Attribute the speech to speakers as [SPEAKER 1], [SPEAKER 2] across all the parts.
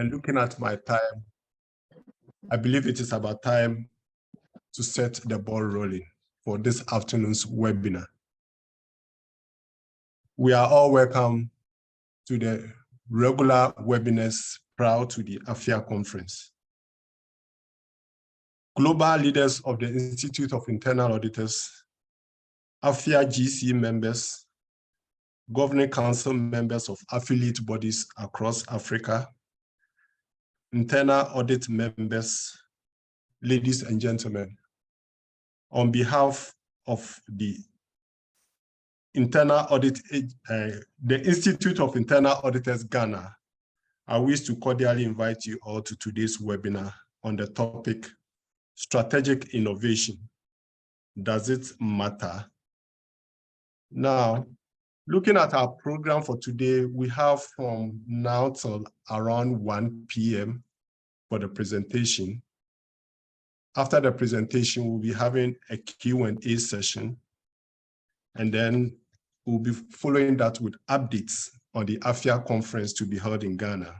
[SPEAKER 1] And looking at my time, I believe it is about time to set the ball rolling for this afternoon's webinar. We are all welcome to the regular webinars prior to the IIA conference. Global leaders of the Institute of Internal Auditors, IIA GC members, Governing Council members of affiliate bodies across Africa, internal audit members, ladies and gentlemen, on behalf of the the Institute of Internal Auditors Ghana, I wish to cordially invite you all to today's webinar on the topic, Strategic Innovation. Does it matter? Now, looking at our program for today, we have from now till around 1 p.m. for the presentation. After the presentation, we'll be having a Q&A session, and then we'll be following that with updates on the IIA conference to be held in Ghana.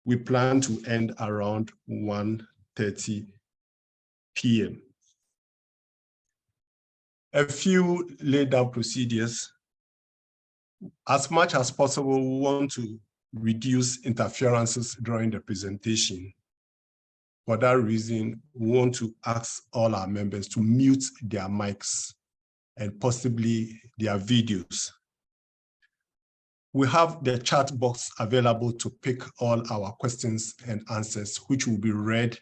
[SPEAKER 1] We plan to end around 1:30 p.m. A few laid down procedures. As much as possible, we want to reduce interferences during the presentation. For that reason, we want to ask all our members to mute their mics and possibly their videos. We have the chat box available to pick all our questions and answers, which will be read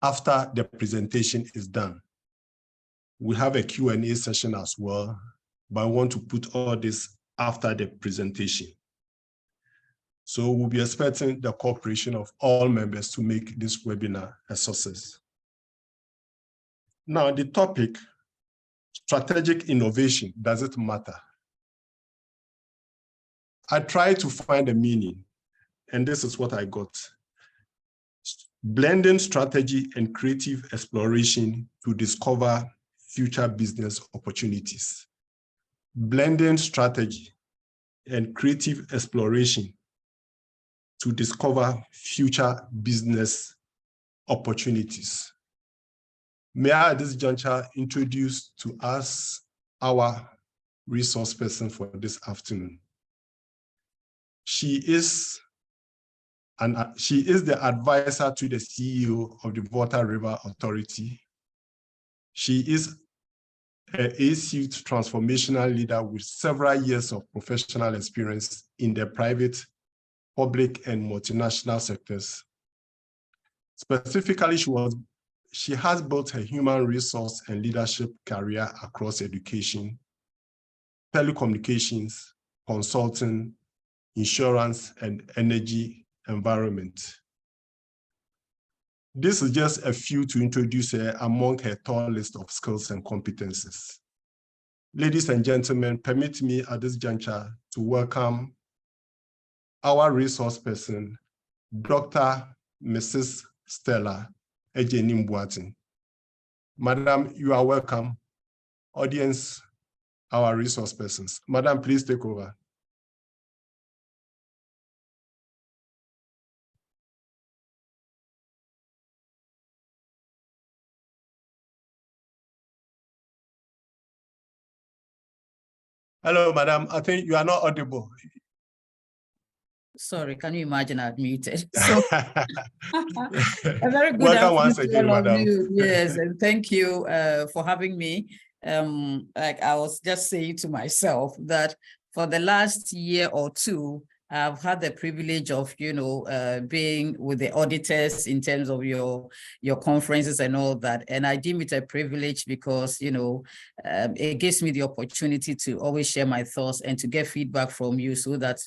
[SPEAKER 1] after the presentation is done. We have a Q&A session as well, but I want to put all this after the presentation. So we'll be expecting the cooperation of all members to make this webinar a success. Now, the topic, strategic innovation, does it matter? I tried to find a meaning, and this is what I got. Blending strategy and creative exploration to discover future business opportunities. Blending strategy and creative exploration to discover future business opportunities. May I at this juncture introduce to us our resource person for this afternoon. She is the advisor to the CEO of the Volta River Authority. She is an A-suite transformational leader with several years of professional experience in the private, public, and multinational sectors. Specifically, she has built a human resource and leadership career across education, telecommunications, consulting, insurance, and energy environment. This is just a few to introduce her among her tall list of skills and competencies. Ladies and gentlemen, permit me at this juncture to welcome our resource person, Dr. Mrs. Stella Agyenim-Boateng. Madam, you are welcome. Audience, our resource persons. Madam, please take over. Hello, madam. I think you are not audible.
[SPEAKER 2] Sorry, can you imagine I've muted? So, a very good
[SPEAKER 1] welcome once again, madam.
[SPEAKER 2] Yes, and thank you for having me. Like I was just saying to myself that for the last year or two, I've had the privilege of, being with the auditors in terms of your conferences and all that. And I deem it a privilege because, it gives me the opportunity to always share my thoughts and to get feedback from you so that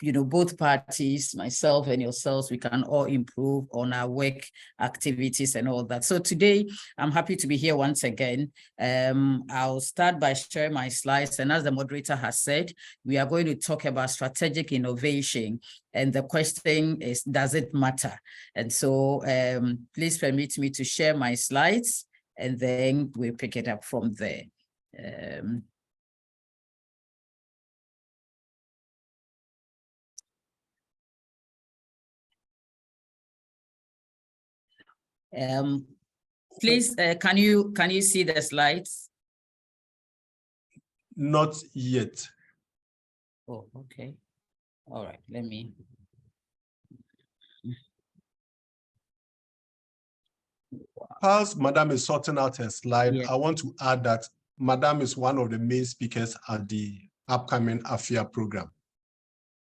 [SPEAKER 2] both parties, myself and yourselves, we can all improve on our work activities and all that. So today, I'm happy to be here once again. I'll start by sharing my slides. And as the moderator has said, we are going to talk about strategic innovation. And the question is, does it matter? And so please permit me to share my slides, and then we'll pick it up from there. Please, can you see the slides?
[SPEAKER 1] Not yet.
[SPEAKER 2] Oh, okay. All right, let me.
[SPEAKER 1] Whilst Madam is sorting out her slide,
[SPEAKER 2] Yeah.
[SPEAKER 1] I want to add that Madam is one of the main speakers at the upcoming IIA program.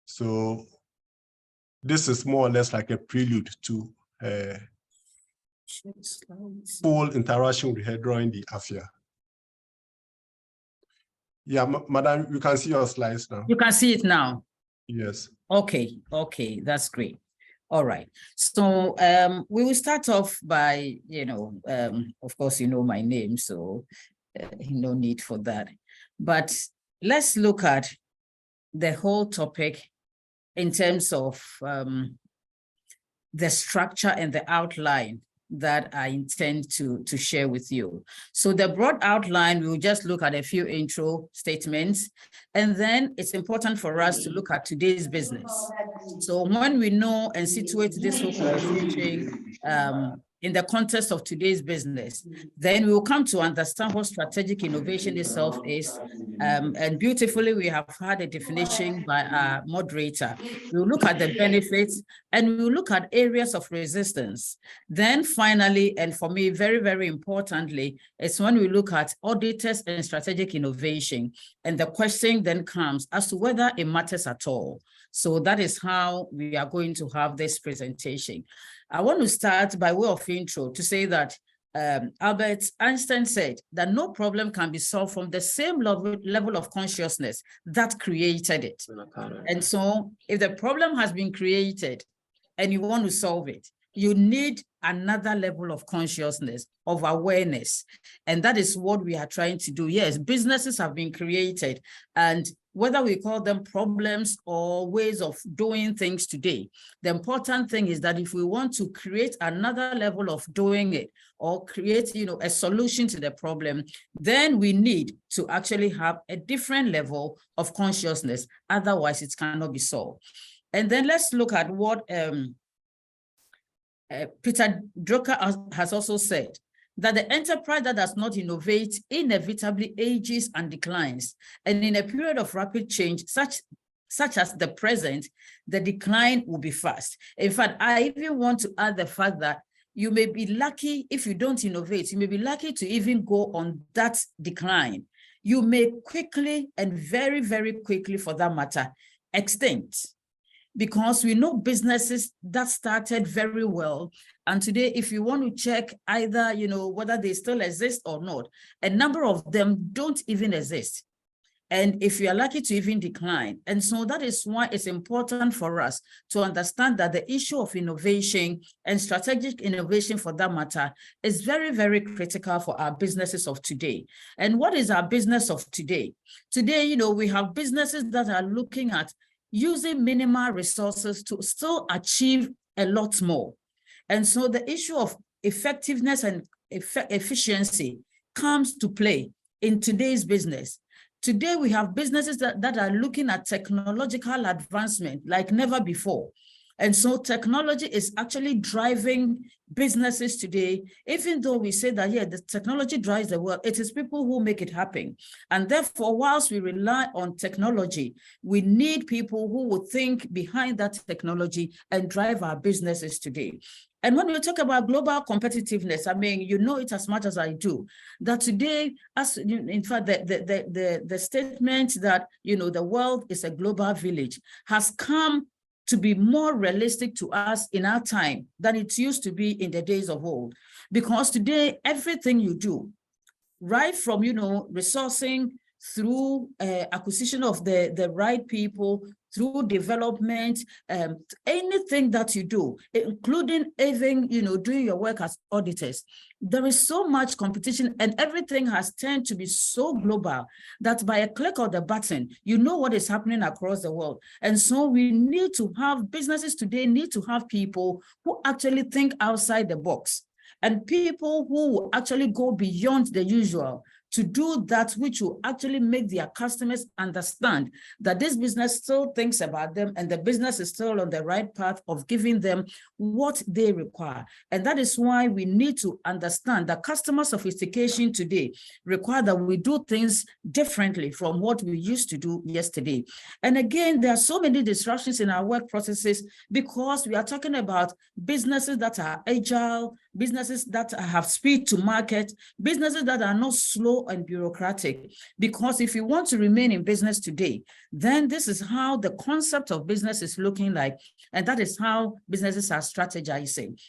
[SPEAKER 1] So this is more or less like a prelude to full interaction with her during the IIA. Yeah, Madam, you can see your slides now.
[SPEAKER 2] You can see it now.
[SPEAKER 1] Yes.
[SPEAKER 2] Okay, that's great. All right. So we will start off by, of course, you know my name, so no need for that. But let's look at the whole topic in terms of the structure and the outline that I intend to share with you. So the broad outline, we'll just look at a few intro statements, and then it's important for us to look at today's business. So when we know and situate this whole conversation in the context of today's business, then we will come to understand what strategic innovation itself is. And beautifully, we have had a definition by our moderator. We'll look at the benefits and we'll look at areas of resistance. Then finally, and for me, very, very importantly, it's when we look at auditors and strategic innovation. And the question then comes as to whether it matters at all. So that is how we are going to have this presentation. I want to start by way of intro to say that Albert Einstein said that no problem can be solved from the same level of consciousness that created it. And so if the problem has been created and you want to solve it, you need another level of consciousness, of awareness. And that is what we are trying to do. Yes, businesses have been created, and whether we call them problems or ways of doing things today, the important thing is that if we want to create another level of doing it or create, a solution to the problem, then we need to actually have a different level of consciousness. Otherwise, it cannot be solved. And then let's look at what Peter Drucker has also said, that the enterprise that does not innovate inevitably ages and declines. And in a period of rapid change, such as the present, the decline will be fast. In fact, I even want to add the fact that you may be lucky if you don't innovate. You may be lucky to even go on that decline. You may quickly, and very, very quickly for that matter, extinct. Because we know businesses that started very well. And today, if you want to check either, whether they still exist or not, a number of them don't even exist. And if you are lucky to even decline. And so that is why it's important for us to understand that the issue of innovation and strategic innovation for that matter is very, very critical for our businesses of today. And what is our business of today? Today, we have businesses that are looking at using minimal resources to still achieve a lot more. And so the issue of effectiveness and efficiency comes to play in today's business. Today, we have businesses that are looking at technological advancement like never before. And so technology is actually driving businesses today, even though we say that, yeah, the technology drives the world, it is people who make it happen. And therefore, whilst we rely on technology, we need people who will think behind that technology and drive our businesses today. And when we talk about global competitiveness, I mean, you know it as much as I do, that today, as in fact, the statement that, the world is a global village has come to be more realistic to us in our time than it used to be in the days of old. Because today, everything you do, right from, resourcing through acquisition of the right people, through development, anything that you do, including even, doing your work as auditors, there is so much competition and everything has turned to be so global that by a click of the button, you know what is happening across the world. And so we need to have, businesses today need to have people who actually think outside the box and people who actually go beyond the usual to do that which will actually make their customers understand that this business still thinks about them and the business is still on the right path of giving them what they require. And that is why we need to understand that customer sophistication today require that we do things differently from what we used to do yesterday. And again, there are so many disruptions in our work processes because we are talking about businesses that are agile, businesses that have speed to market, businesses that are not slow and bureaucratic. Because if you want to remain in business today, then this is how the concept of business is looking like, and that is how businesses are strategizing.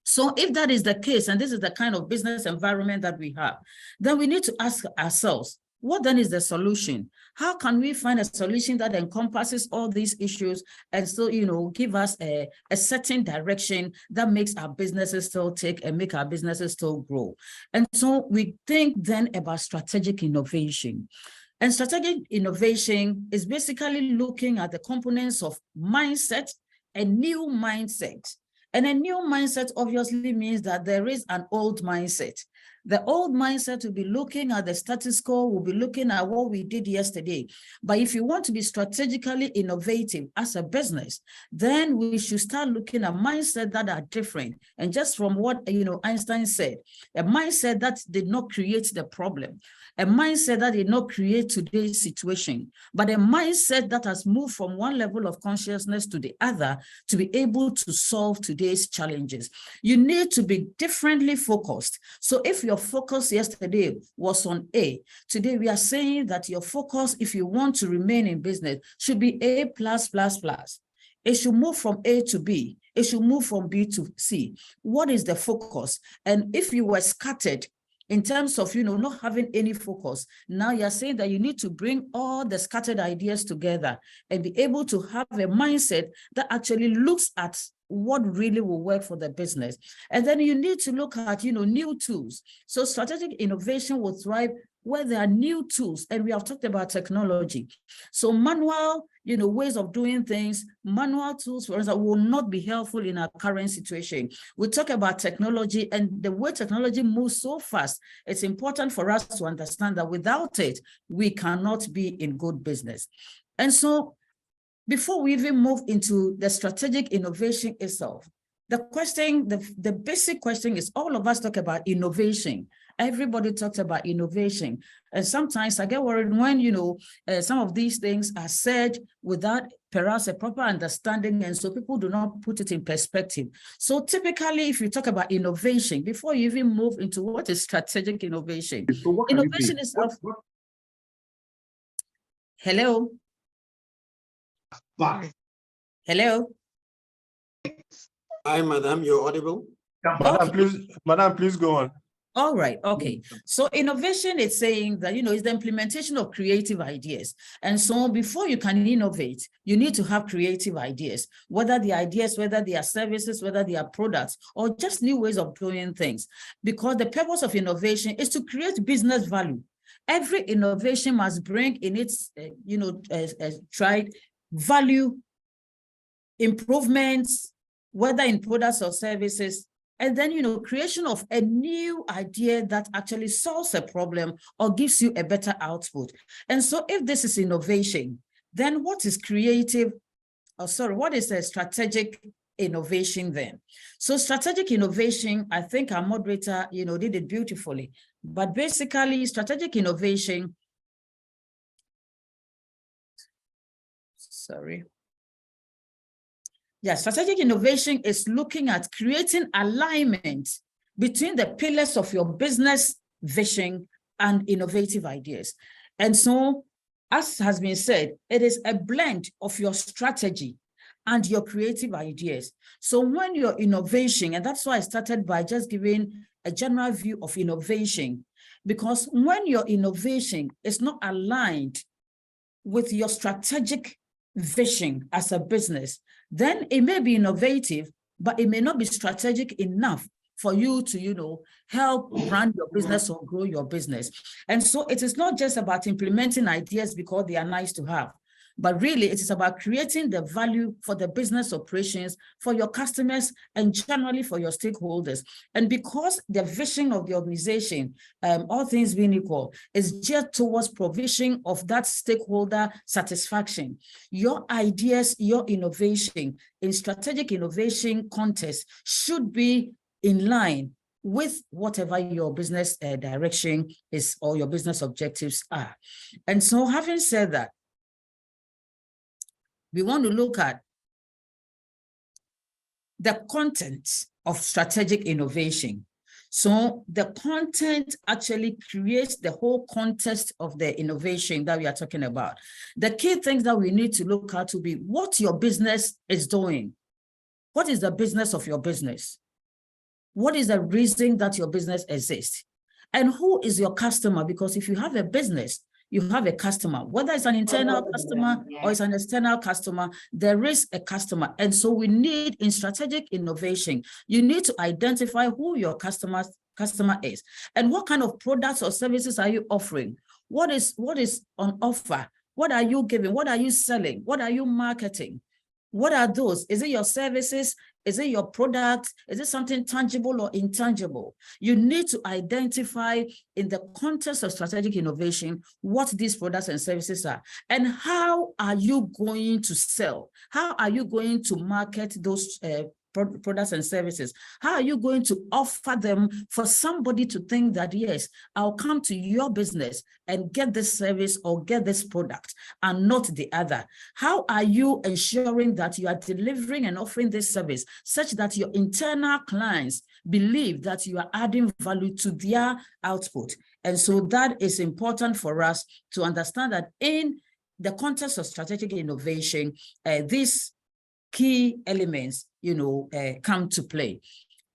[SPEAKER 2] So if that is the case, and this is the kind of business environment that we have, then we need to ask ourselves, what then is the solution? How can we find a solution that encompasses all these issues and still, give us a certain direction that makes our businesses still tick and make our businesses still grow? And so we think then about strategic innovation. And strategic innovation is basically looking at the components of mindset, a new mindset. And a new mindset obviously means that there is an old mindset. The old mindset will be looking at the status quo, will be looking at what we did yesterday. But if you want to be strategically innovative as a business, then we should start looking at mindsets that are different. And just from what Einstein said, a mindset that did not create the problem, a mindset that did not create today's situation, but a mindset that has moved from one level of consciousness to the other to be able to solve today's challenges. You need to be differently focused. So if your focus yesterday was on A, today we are saying that your focus, if you want to remain in business, should be A+++. It should move from A to B. It should move from B to C. What is the focus? And if you were scattered, in terms of, not having any focus, now you're saying that you need to bring all the scattered ideas together and be able to have a mindset that actually looks at what really will work for the business. And then you need to look at, new tools. So strategic innovation will thrive where there are new tools, and we have talked about technology. So manual, ways of doing things, manual tools, for instance, will not be helpful in our current situation. We talk about technology, and the way technology moves so fast, it's important for us to understand that without it, we cannot be in good business. And so before we even move into the strategic innovation itself, the question, the basic question is, all of us talk about innovation. Everybody talks about innovation. And sometimes I get worried when, some of these things are said without perhaps a proper understanding, and so people do not put it in perspective. So typically, if you talk about innovation, before you even move into what is strategic innovation,
[SPEAKER 3] so
[SPEAKER 2] innovation is of... Hello?
[SPEAKER 3] Bye.
[SPEAKER 2] Hello?
[SPEAKER 4] Hi, madam, you're audible.
[SPEAKER 1] Madam, please go on.
[SPEAKER 2] All right, okay. So innovation is saying that, it's the implementation of creative ideas. And so before you can innovate, you need to have creative ideas, whether they are services, whether they are products, or just new ways of doing things. Because the purpose of innovation is to create business value. Every innovation must bring in its, tried value, improvements, whether in products or services, and then, creation of a new idea that actually solves a problem or gives you a better output. And so if this is innovation, then what is what is a strategic innovation then? So strategic innovation, I think our moderator, did it beautifully. But basically, strategic innovation, strategic innovation is looking at creating alignment between the pillars of your business vision and innovative ideas. And so, as has been said, it is a blend of your strategy and your creative ideas. So when your innovation, and that's why I started by just giving a general view of innovation, because when your innovation is not aligned with your strategic vision as a business, then it may be innovative, but it may not be strategic enough for you to, help run your business or grow your business. And so it is not just about implementing ideas because they are nice to have. but really it is about creating the value for the business operations, for your customers, and generally for your stakeholders. And because the vision of the organization, all things being equal, is geared towards provision of that stakeholder satisfaction, your ideas, your innovation in strategic innovation contest should be in line with whatever your business direction is or your business objectives are. And so having said that, we want to look at the content of strategic innovation. So the content actually creates the whole context of the innovation that we are talking about. The key things that we need to look at will be what your business is doing. What is the business of your business? What is the reason that your business exists? And who is your customer? Because if you have a business, you have a customer, whether it's an internal customer or it's an external customer, there is a customer. And so we need, in strategic innovation, you need to identify who your customer is and what kind of products or services are you offering? What is on offer? What are you giving? What are you selling? What are you marketing? What are those? Is it your services? Is it your product? Is it something tangible or intangible? You need to identify in the context of strategic innovation what these products and services are, and how are you going to sell? How are you going to market those products and services? How are you going to offer them for somebody to think that, yes, I'll come to your business and get this service or get this product and not the other? How are you ensuring that you are delivering and offering this service such that your internal clients believe that you are adding value to their output? And so that is important for us to understand that in the context of strategic innovation, these key elements, come to play.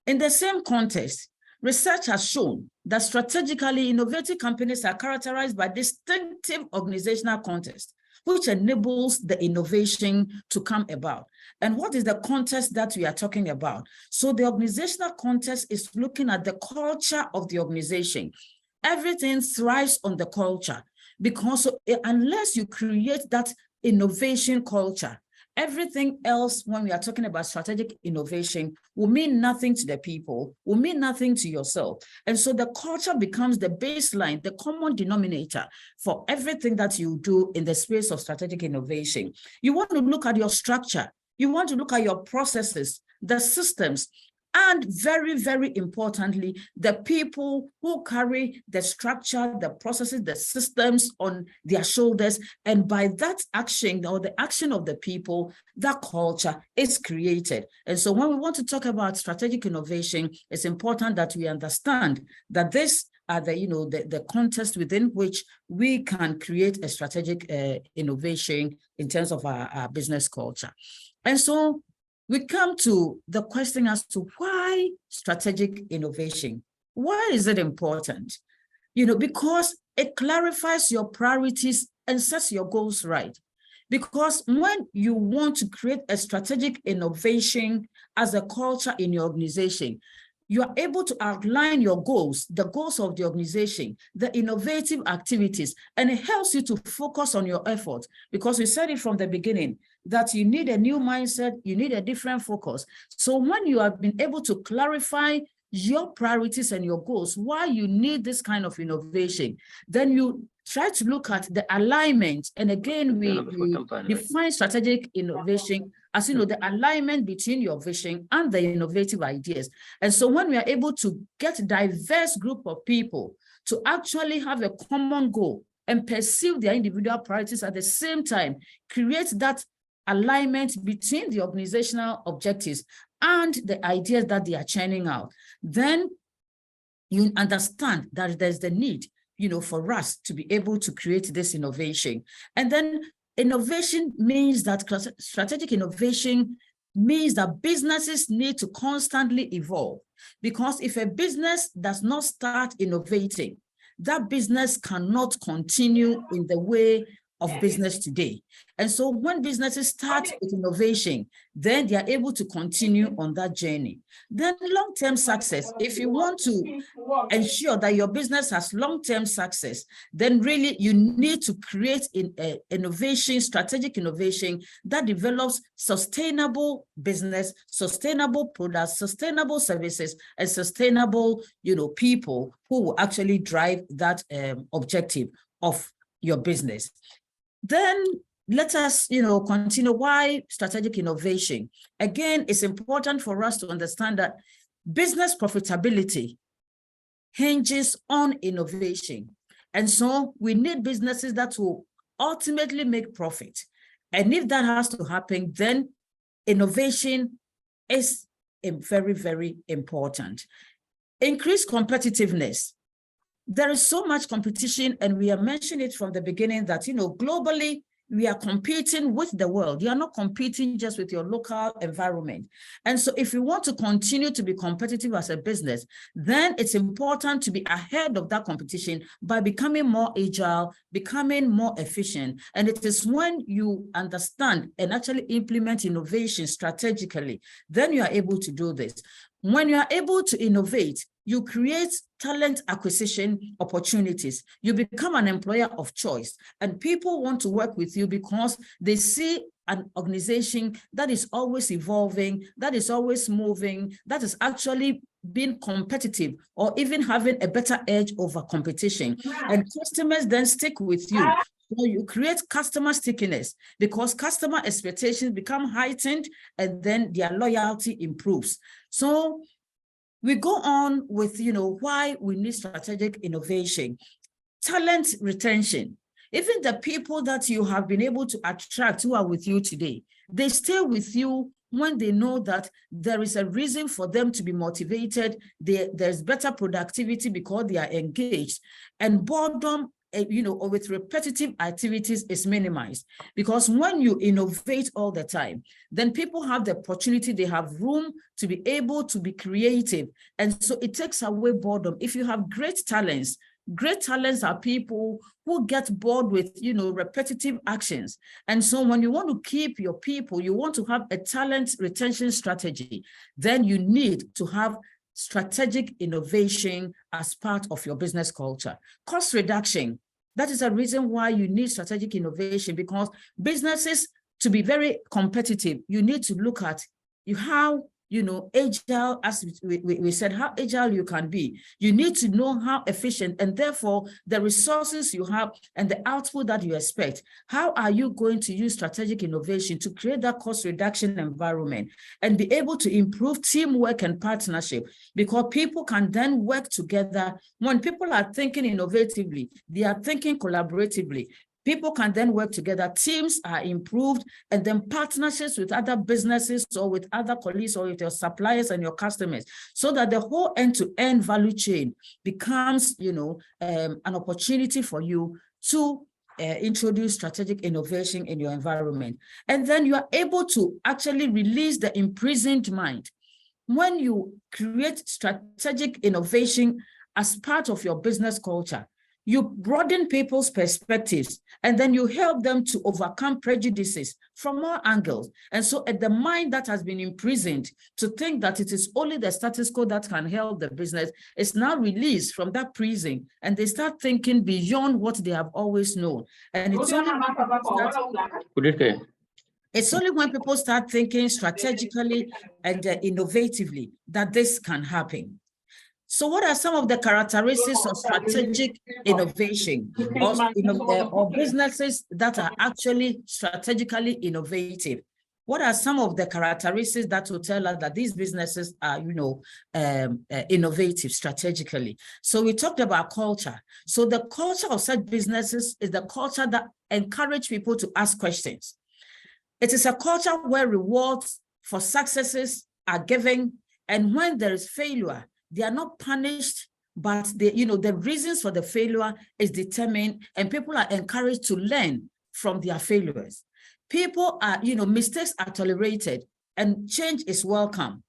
[SPEAKER 2] In the same context, research has shown that strategically innovative companies are characterized by distinctive organizational context, which enables the innovation to come about. And what is the context that we are talking about? So the organizational context is looking at the culture of the organization. Everything thrives on the culture, because unless you create that innovation culture, everything else, when we are talking about strategic innovation, will mean nothing to the people, will mean nothing to yourself. And so the culture becomes the baseline, the common denominator for everything that you do in the space of strategic innovation. You want to look at your structure. You want to look at your processes, the systems, and very, very importantly, the people who carry the structure, the processes, the systems on their shoulders. And by that action, or the action of the people, that culture is created. And so when we want to talk about strategic innovation, it's important that we understand that this are the context within which we can create a strategic innovation in terms of our business culture. And so we come to the question as to why strategic innovation? Why is it important? Because it clarifies your priorities and sets your goals right. Because when you want to create a strategic innovation as a culture in your organization, you are able to outline your goals, the goals of the organization, the innovative activities, and it helps you to focus on your efforts. Because we said it from the beginning, that you need a new mindset, you need a different focus. So when you have been able to clarify your priorities and your goals, why you need this kind of innovation, then you try to look at the alignment. And again, we define strategic innovation as, the alignment between your vision and the innovative ideas. And so when we are able to get a diverse group of people to actually have a common goal and pursue their individual priorities at the same time, create that alignment between the organizational objectives and the ideas that they are churning out, then you understand that there's the need, for us to be able to create this innovation. And then innovation means that strategic innovation means that businesses need to constantly evolve. Because if a business does not start innovating, that business cannot continue in the way of business today. And so when businesses start with innovation, then they are able to continue on that journey. Then long-term success, if you want to ensure that your business has long-term success, then really you need to create innovation, strategic innovation that develops sustainable business, sustainable products, sustainable services, and sustainable, people who will actually drive that objective of your business. Then let us, continue. Why strategic innovation? Again, it's important for us to understand that business profitability hinges on innovation. And so we need businesses that will ultimately make profit. And if that has to happen, then innovation is very, very important. Increased competitiveness. There is so much competition, and we have mentioned it from the beginning that, globally, we are competing with the world. You are not competing just with your local environment. And so if you want to continue to be competitive as a business, then it's important to be ahead of that competition by becoming more agile, becoming more efficient. And it is when you understand and actually implement innovation strategically, then you are able to do this. When you are able to innovate, you create talent acquisition opportunities. You become an employer of choice, and people want to work with you because they see an organization that is always evolving, that is always moving, that is actually being competitive or even having a better edge over competition. And customers then stick with you. So you create customer stickiness because customer expectations become heightened, and then their loyalty improves. So we go on with, why we need strategic innovation. Talent retention. Even the people that you have been able to attract who are with you today, they stay with you when they know that there is a reason for them to be motivated. There's better productivity because they are engaged, and boredom, or with repetitive activities is minimized. Because when you innovate all the time, then people have the opportunity, they have room to be able to be creative. And so it takes away boredom. If you have great talents are people who get bored with, repetitive actions. And so when you want to keep your people, you want to have a talent retention strategy, then you need to have strategic innovation as part of your business culture. Cost reduction. That is a reason why you need strategic innovation, because businesses, to be very competitive, you need to look at how, agile, as we said, how agile you can be. You need to know how efficient, and therefore the resources you have and the output that you expect. How are you going to use strategic innovation to create that cost reduction environment and be able to improve teamwork and partnership? Because people can then work together. When people are thinking innovatively, they are thinking collaboratively. People can then work together, teams are improved, and then partnerships with other businesses or with other colleagues or with your suppliers and your customers, so that the whole end-to-end value chain becomes, an opportunity for you to introduce strategic innovation in your environment. And then you are able to actually release the imprisoned mind. When you create strategic innovation as part of your business culture, you broaden people's perspectives, and then you help them to overcome prejudices from all angles. And so at the mind that has been imprisoned to think that it is only the status quo that can help the business is now released from that prison, and they start thinking beyond what they have always known. And it's only when people start thinking strategically and innovatively that this can happen. So what are some of the characteristics of strategic innovation or businesses that are actually strategically innovative? What are some of the characteristics that will tell us that these businesses are, innovative strategically? So we talked about culture. So the culture of such businesses is the culture that encourages people to ask questions. It is a culture where rewards for successes are given, and when there is failure, they are not punished, but the reasons for the failure is determined, and people are encouraged to learn from their failures. People are, mistakes are tolerated, and change is welcome.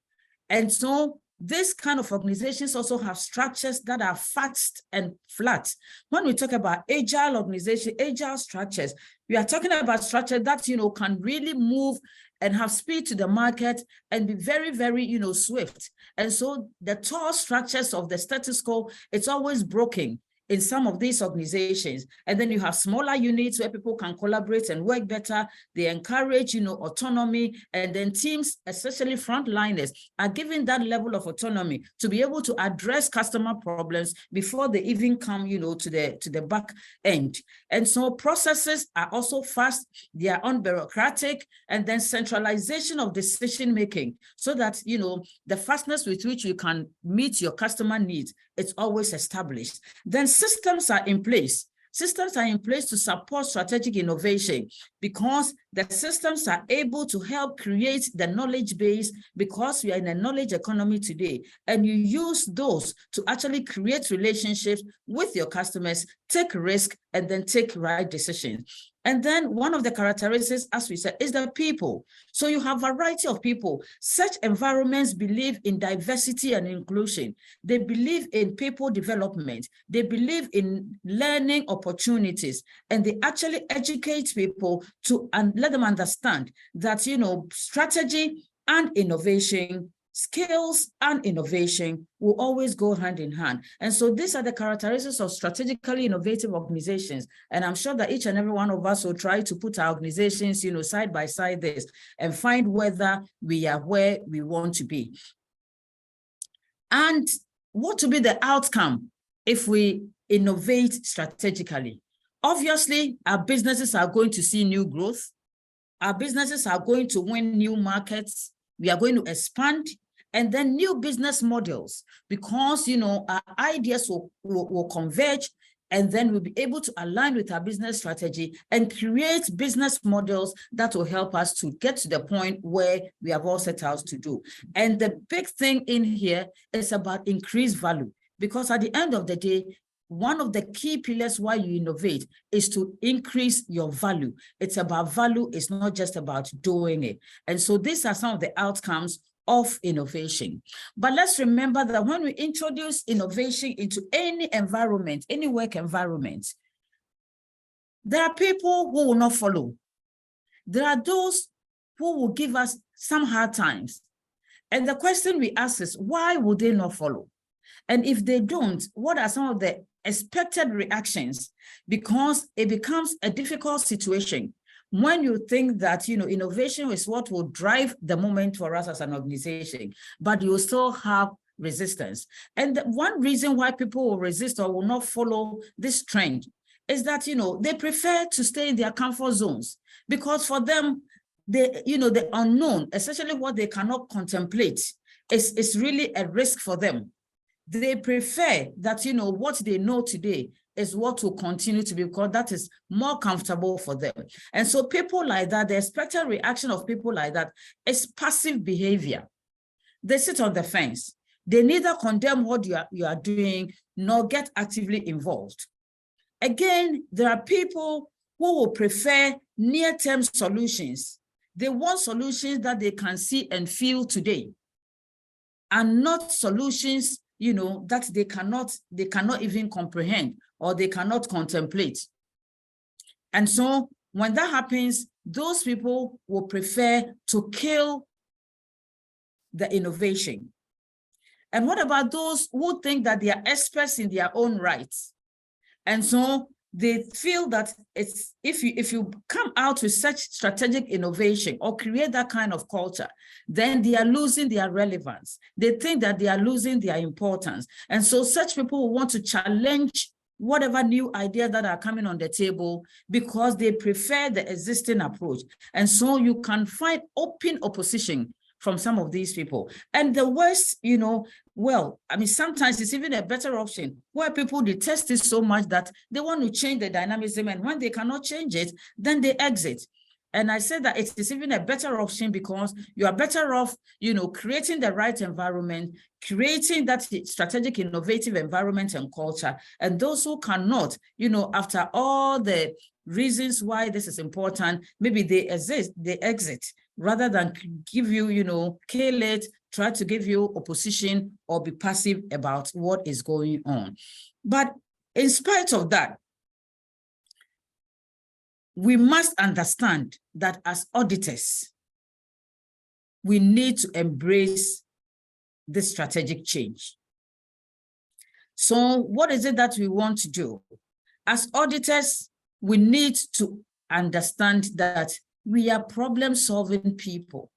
[SPEAKER 2] And so this kind of organizations also have structures that are fast and flat. When we talk about agile organization, agile structures, we are talking about structure that, you know, can really move and have speed to the market and be very, very, you know, swift. And so the tall structures of the status quo, it's always broken in some of these organizations. And then you have smaller units where people can collaborate and work better. They encourage, you know, autonomy, and then teams, especially frontliners, are given that level of autonomy to be able to address customer problems before they even come, you know, to the back end. And so processes are also fast, they are unbureaucratic, and then centralization of decision-making so that, you know, the fastness with which you can meet your customer needs, it's always established. Then systems are in place. Systems are in place to support strategic innovation because the systems are able to help create the knowledge base, because we are in a knowledge economy today, and you use those to actually create relationships with your customers, take risk, and then take right decisions. And then one of the characteristics, as we said, is the people. So you have a variety of people. Such environments believe in diversity and inclusion. They believe in people development. They believe in learning opportunities. And they actually educate people to and let them understand that, you know, strategy and innovation, skills and innovation will always go hand in hand. And so these are the characteristics of strategically innovative organizations. And I'm sure that each and every one of us will try to put our organizations, you know, side by side this and find whether we are where we want to be. And what will be the outcome if we innovate strategically? Obviously, our businesses are going to see new growth. Our businesses are going to win new markets. We are going to expand. And then new business models, because, you know, our ideas will converge, and then we'll be able to align with our business strategy and create business models that will help us to get to the point where we have all set out to do. And the big thing in here is about increased value, because at the end of the day, one of the key pillars why you innovate is to increase your value. It's about value, it's not just about doing it. And so these are some of the outcomes of innovation. But let's remember that when we introduce innovation into any environment, any work environment, there are people who will not follow. There are those who will give us some hard times. And the question we ask is, why would they not follow? And if they don't, what are some of the expected reactions? Because it becomes a difficult situation when you think that, you know, innovation is what will drive the moment for us as an organization, but you still have resistance. And one reason why people will resist or will not follow this trend is that, you know, they prefer to stay in their comfort zones, because for them, you know, the unknown, especially what they cannot contemplate, is really a risk for them. They prefer that, you know, what they know today is what will continue to be, because that is more comfortable for them. And so people like that, the expected reaction of people like that is passive behavior. They sit on the fence. They neither condemn what you are doing, nor get actively involved. Again, there are people who will prefer near-term solutions. They want solutions that they can see and feel today, and not solutions, you know, that they cannot even comprehend or they cannot contemplate. And so when that happens, those people will prefer to kill the innovation. And what about those who think that they are experts in their own rights? And so they feel that it's if you come out with such strategic innovation or create that kind of culture, then they are losing their relevance. They think that they are losing their importance. And so such people will want to challenge whatever new ideas that are coming on the table, because they prefer the existing approach. And so you can find open opposition from some of these people. And the worst, you know, well, I mean, sometimes it's even a better option where people detest it so much that they want to change the dynamism, and when they cannot change it, then they exit. And I said that it is even a better option because you are better off, you know, creating the right environment, creating that strategic, innovative environment and culture. And those who cannot, you know, after all the reasons why this is important, maybe they exit rather than give you, you know, kill it, try to give you opposition or be passive about what is going on. But in spite of that, we must understand that as auditors, we need to embrace this strategic change. So what is it that we want to do? As auditors, we need to understand that we are problem-solving people.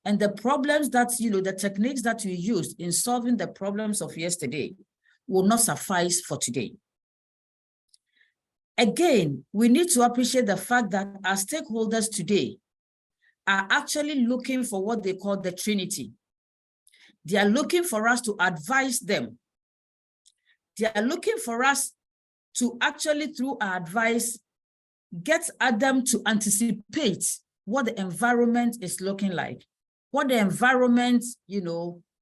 [SPEAKER 2] And the problems that, the techniques that we used in solving the problems of yesterday will not suffice for today. Again, we need to appreciate the fact that our stakeholders today are actually looking for what they call the Trinity. They are looking for us to advise them. They are looking for us to actually, through our advice, get at them to anticipate what the environment is looking like, what the environment,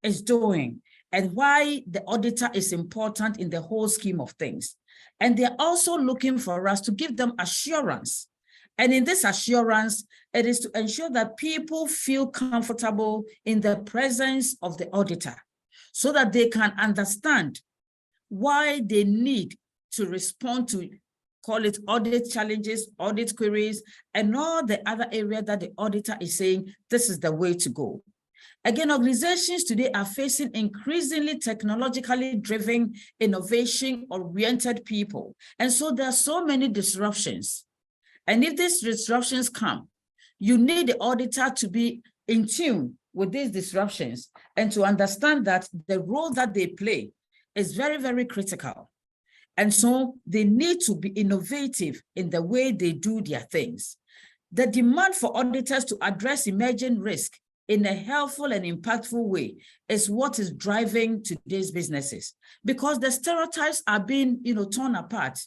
[SPEAKER 2] is doing, and why the auditor is important in the whole scheme of things. And they're also looking for us to give them assurance. And in this assurance, it is to ensure that people feel comfortable in the presence of the auditor so that they can understand why they need to respond to, call it audit challenges, audit queries, and all the other areas that the auditor is saying, this is the way to go. Again, organizations today are facing increasingly technologically driven, innovation-oriented people. And so there are so many disruptions. And if these disruptions come, you need the auditor to be in tune with these disruptions and to understand that the role that they play is very, very critical. And so they need to be innovative in the way they do their things. The demand for auditors to address emerging risk in a helpful and impactful way is what is driving today's businesses, because the stereotypes are being, torn apart.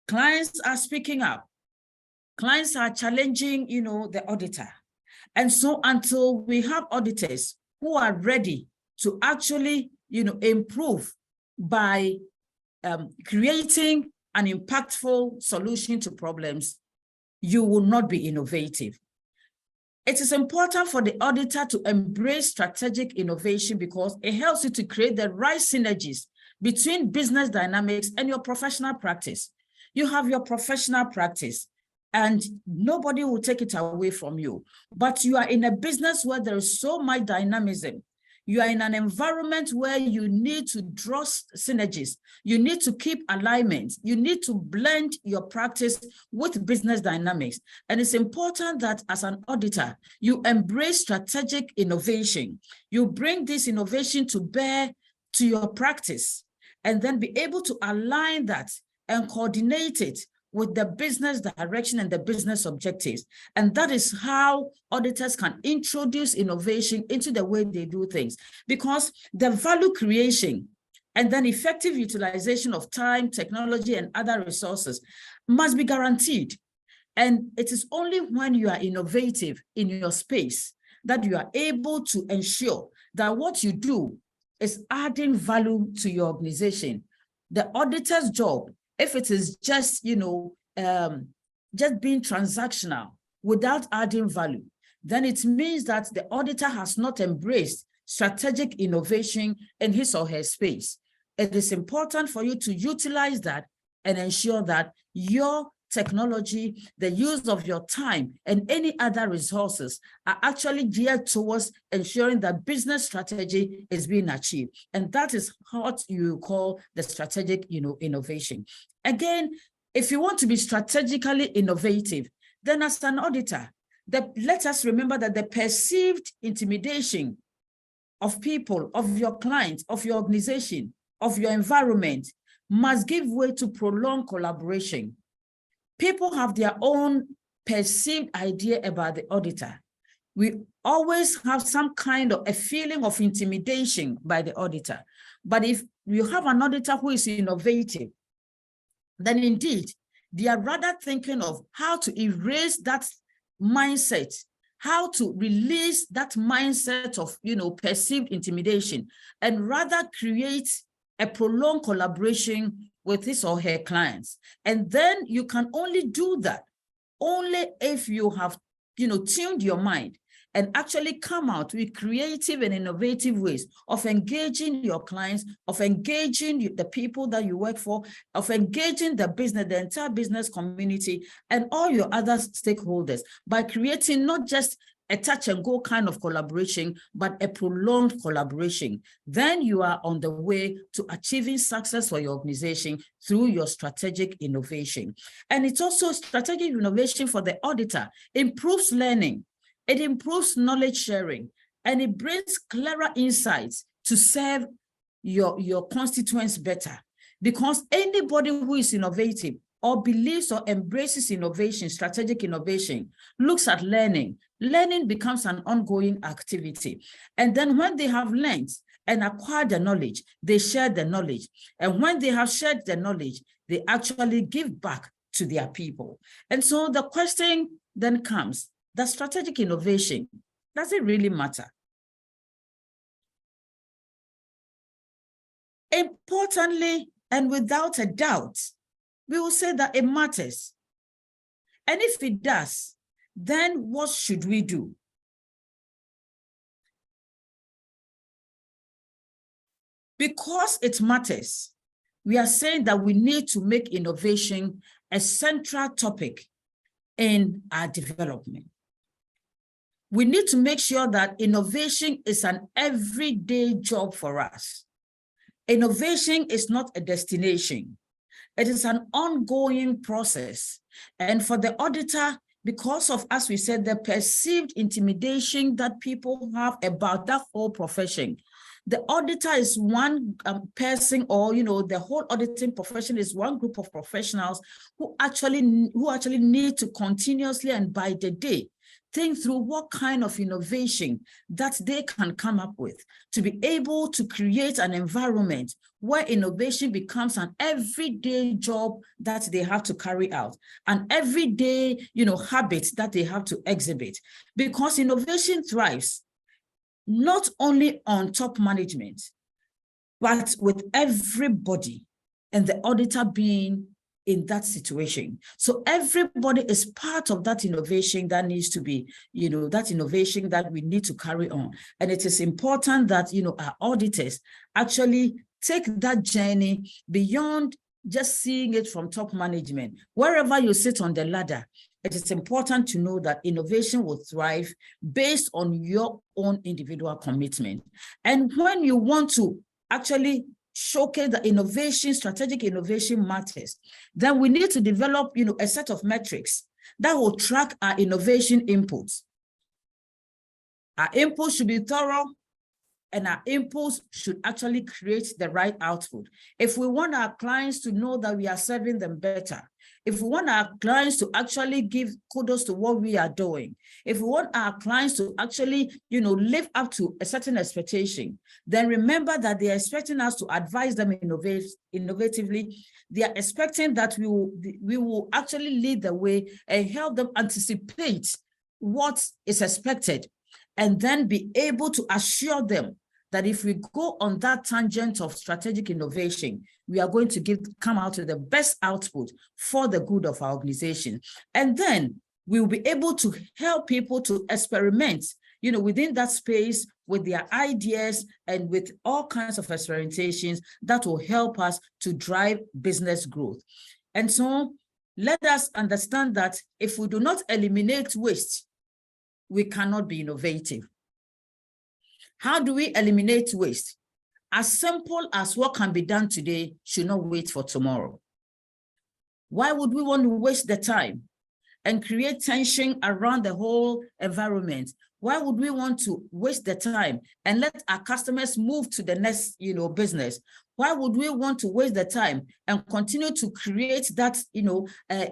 [SPEAKER 2] Clients are speaking up. Clients are challenging, the auditor. And so until we have auditors who are ready to actually, improve by creating an impactful solution to problems, you will not be innovative. It is important for the auditor to embrace strategic innovation because it helps you to create the right synergies between business dynamics and your professional practice. You have your professional practice and nobody will take it away from you, but you are in a business where there is so much dynamism. You are in an environment where you need to draw synergies. You need to keep alignment. You need to blend your practice with business dynamics. And it's important that as an auditor, you embrace strategic innovation. You bring this innovation to bear to your practice and then be able to align that and coordinate it with the business direction and the business objectives. And that is how auditors can introduce innovation into the way they do things, because the value creation and then effective utilization of time, technology, and other resources must be guaranteed. And it is only when you are innovative in your space that you are able to ensure that what you do is adding value to your organization. The auditor's job, if it is just, just being transactional without adding value, then it means that the auditor has not embraced strategic innovation in his or her space. It is important for you to utilize that and ensure that your technology, the use of your time, and any other resources are actually geared towards ensuring that business strategy is being achieved. And that is what you call the strategic, innovation. Again, if you want to be strategically innovative, then as an auditor, let us remember that the perceived intimidation of people, of your clients, of your organization, of your environment must give way to prolonged collaboration. People have their own perceived idea about the auditor. We always have some kind of a feeling of intimidation by the auditor. But if you have an auditor who is innovative, then indeed, they are rather thinking of how to erase that mindset, how to release that mindset of, perceived intimidation, and rather create a prolonged collaboration with his or her clients. And then you can only do that only if you have, tuned your mind and actually come out with creative and innovative ways of engaging your clients, of engaging the people that you work for, of engaging the business, the entire business community, and all your other stakeholders by creating not just a touch and go kind of collaboration, but a prolonged collaboration. Then you are on the way to achieving success for your organization through your strategic innovation. And it's also strategic innovation for the auditor, improves learning, it improves knowledge sharing, and it brings clearer insights to serve your constituents better. Because anybody who is innovative or believes or embraces innovation, strategic innovation, looks at learning. Learning becomes an ongoing activity. And then when they have learned and acquired the knowledge, they share the knowledge. And when they have shared the knowledge, they actually give back to their people. And so the question then comes, does strategic innovation, does it really matter? Importantly, and without a doubt, we will say that it matters. And if it does, then what should we do? Because it matters, we are saying that we need to make innovation a central topic in our development. We need to make sure that innovation is an everyday job for us. Innovation is not a destination. It is an ongoing process. And for the auditor, because of, as we said, the perceived intimidation that people have about that whole profession, the auditor is one person, or the whole auditing profession is one group of professionals who actually need to continuously and by the day think through what kind of innovation that they can come up with to be able to create an environment where innovation becomes an everyday job that they have to carry out, an everyday, habit that they have to exhibit. Because innovation thrives not only on top management, but with everybody, and the auditor being in that situation. So everybody is part of that innovation that needs to be, that innovation that we need to carry on. And it is important that, our auditors actually take that journey beyond just seeing it from top management. Wherever you sit on the ladder, it is important to know that innovation will thrive based on your own individual commitment. And when you want to actually showcase the innovation, strategic innovation matters, then we need to develop, a set of metrics that will track our innovation inputs. Our inputs should be thorough, and our inputs should actually create the right output. If we want our clients to know that we are serving them better, if we want our clients to actually give kudos to what we are doing, if we want our clients to actually, live up to a certain expectation, then remember that they are expecting us to advise them innovatively. They are expecting that we will actually lead the way and help them anticipate what is expected, and then be able to assure them that if we go on that tangent of strategic innovation, we are going to come out with the best output for the good of our organization. And then we will be able to help people to experiment, within that space with their ideas and with all kinds of experimentations that will help us to drive business growth. And so let us understand that if we do not eliminate waste, we cannot be innovative. How do we eliminate waste? As simple as what can be done today should not wait for tomorrow. Why would we want to waste the time and create tension around the whole environment? Why would we want to waste the time and let our customers move to the next, business? Why would we want to waste the time and continue to create that,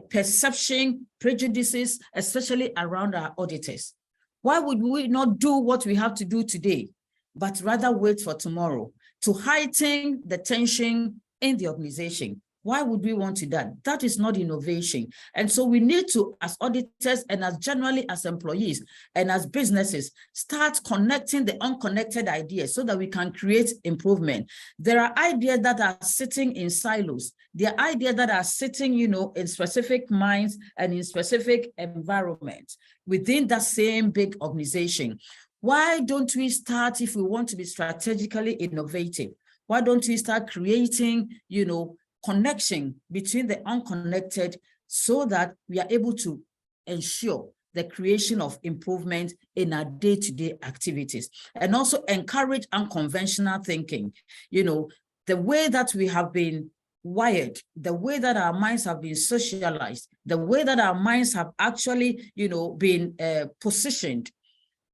[SPEAKER 2] perception, prejudices, especially around our auditors? Why would we not do what we have to do today, but rather wait for tomorrow to heighten the tension in the organization? Why would we want to do that? That is not innovation. And so we need to, as auditors and as generally as employees and as businesses, start connecting the unconnected ideas so that we can create improvement. There are ideas that are sitting in silos. There are ideas that are sitting, you know, in specific minds and in specific environments within that same big organization. Why don't we start, if we want to be strategically innovative, why don't we start creating, you know, connection between the unconnected so that we are able to ensure the creation of improvement in our day-to-day activities, and also encourage unconventional thinking. You know, the way that we have been wired, the way that our minds have been socialized, the way that our minds have actually, you know, been positioned.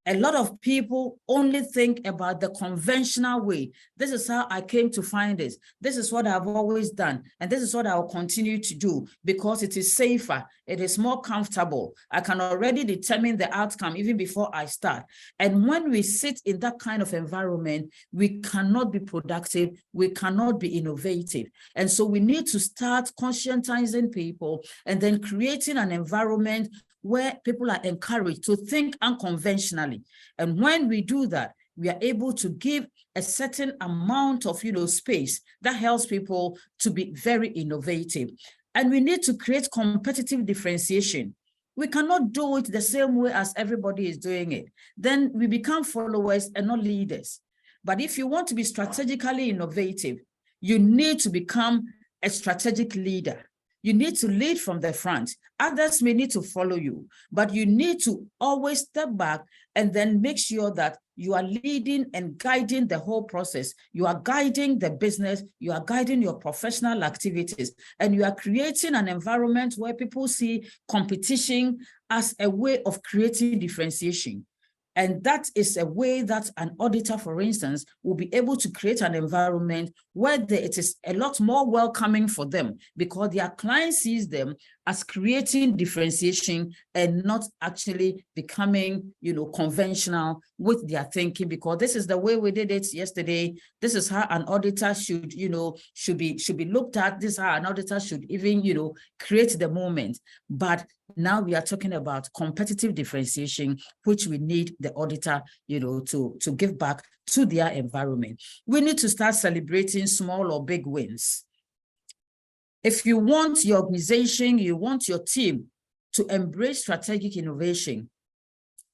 [SPEAKER 2] A lot of people only think about the conventional way. This is how I came to find this. This is what I've always done. And this is what I will continue to do because it is safer. It is more comfortable. I can already determine the outcome even before I start. And when we sit in that kind of environment, we cannot be productive. We cannot be innovative. And so we need to start conscientizing people and then creating an environment where people are encouraged to think unconventionally. And when we do that, we are able to give a certain amount of, you know, space that helps people to be very innovative. And we need to create competitive differentiation. We cannot do it the same way as everybody is doing it. Then we become followers and not leaders. But if you want to be strategically innovative, you need to become a strategic leader. You need to lead from the front. Others may need to follow you, but you need to always step back and then make sure that you are leading and guiding the whole process. You are guiding the business, you are guiding your professional activities, and you are creating an environment where people see competition as a way of creating differentiation. And that is a way that an auditor, for instance, will be able to create an environment where it is a lot more welcoming for them because their client sees them as creating differentiation and not actually becoming, you know, conventional with their thinking, because this is the way we did it yesterday. This is how an auditor should, you know, should be looked at. This is how an auditor should even, you know, create the moment. But now we are talking about competitive differentiation, which we need the auditor, you know, to give back to their environment. We need to start celebrating small or big wins. If you want your organization, you want your team to embrace strategic innovation,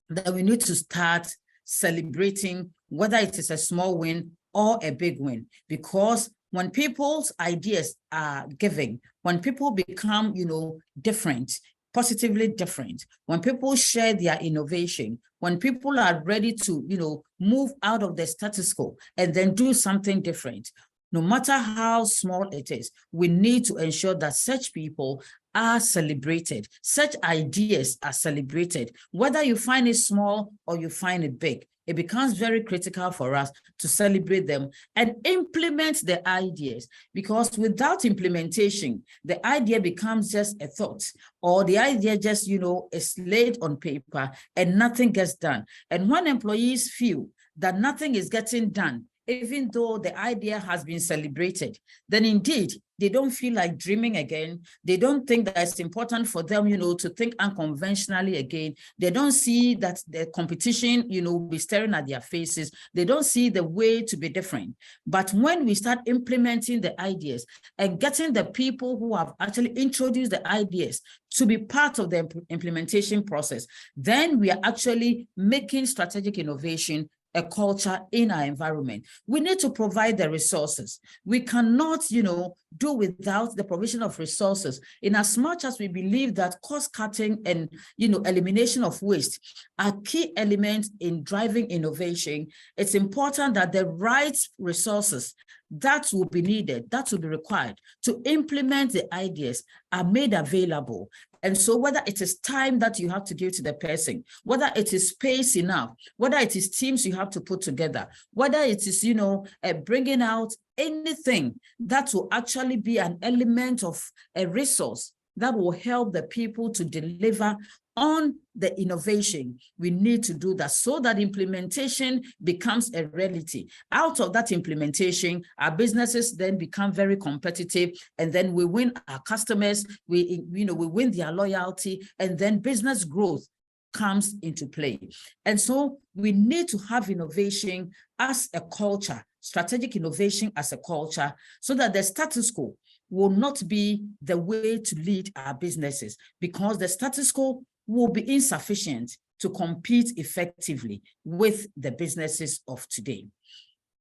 [SPEAKER 2] then we need to start celebrating whether it is a small win or a big win. Because when people's ideas are given, when people become, you know, different, positively different, when people share their innovation, when people are ready to, you know, move out of the status quo and then do something different, no matter how small it is, we need to ensure that such people are celebrated, such ideas are celebrated. Whether you find it small or you find it big, it becomes very critical for us to celebrate them and implement the ideas, because without implementation, the idea becomes just a thought, or the idea just, you know, is laid on paper and nothing gets done. And when employees feel that nothing is getting done, even though the idea has been celebrated, then indeed, they don't feel like dreaming again. They don't think that it's important for them, you know, to think unconventionally again. They don't see that the competition, you know, be staring at their faces. They don't see the way to be different. But when we start implementing the ideas and getting the people who have actually introduced the ideas to be part of the implementation process, then we are actually making strategic innovation a culture in our environment. We need to provide the resources. We cannot, you know, do without the provision of resources. In as much as we believe that cost cutting and, you know, elimination of waste are key elements in driving innovation, it's important that the right resources that will be needed, that will be required to implement the ideas are made available. And so whether it is time that you have to give to the person, whether it is space enough, whether it is teams you have to put together, whether it is, you know, bringing out anything that will actually be an element of a resource that will help the people to deliver on the innovation, we need to do that so that implementation becomes a reality. Out of that implementation, our businesses then become very competitive, and then we win our customers, we win their loyalty, and then business growth comes into play. And so we need to have innovation as a culture, strategic innovation as a culture, so that the status quo will not be the way to lead our businesses, because the status quo will be insufficient to compete effectively with the businesses of today.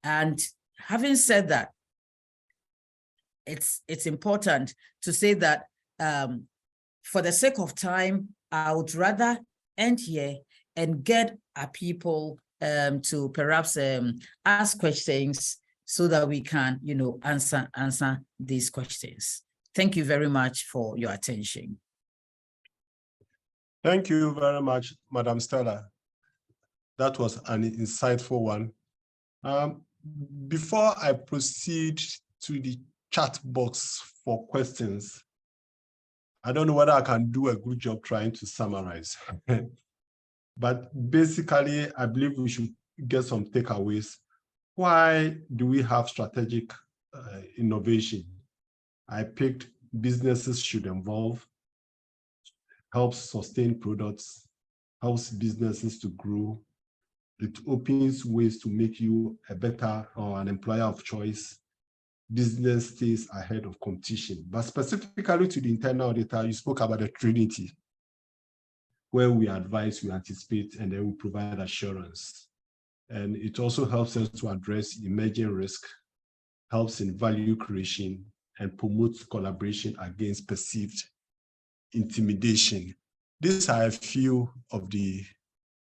[SPEAKER 2] And having said that, it's important to say that for the sake of time, I would rather end here and get our people to perhaps ask questions so that we can, answer these questions. Thank you very much for your attention.
[SPEAKER 1] Thank you very much, Madam Stella. That was an insightful one. Before I proceed to the chat box for questions, I don't know whether I can do a good job trying to summarize. But basically, I believe we should get some takeaways. Why do we have strategic innovation? I picked businesses should evolve, helps sustain products, helps businesses to grow. It opens ways to make you a better or an employer of choice. Business stays ahead of competition. But specifically to the internal auditor, you spoke about the Trinity, where we advise, we anticipate, and then we provide assurance. And it also helps us to address emerging risk, helps in value creation, and promotes collaboration against perceived intimidation. These are a few of the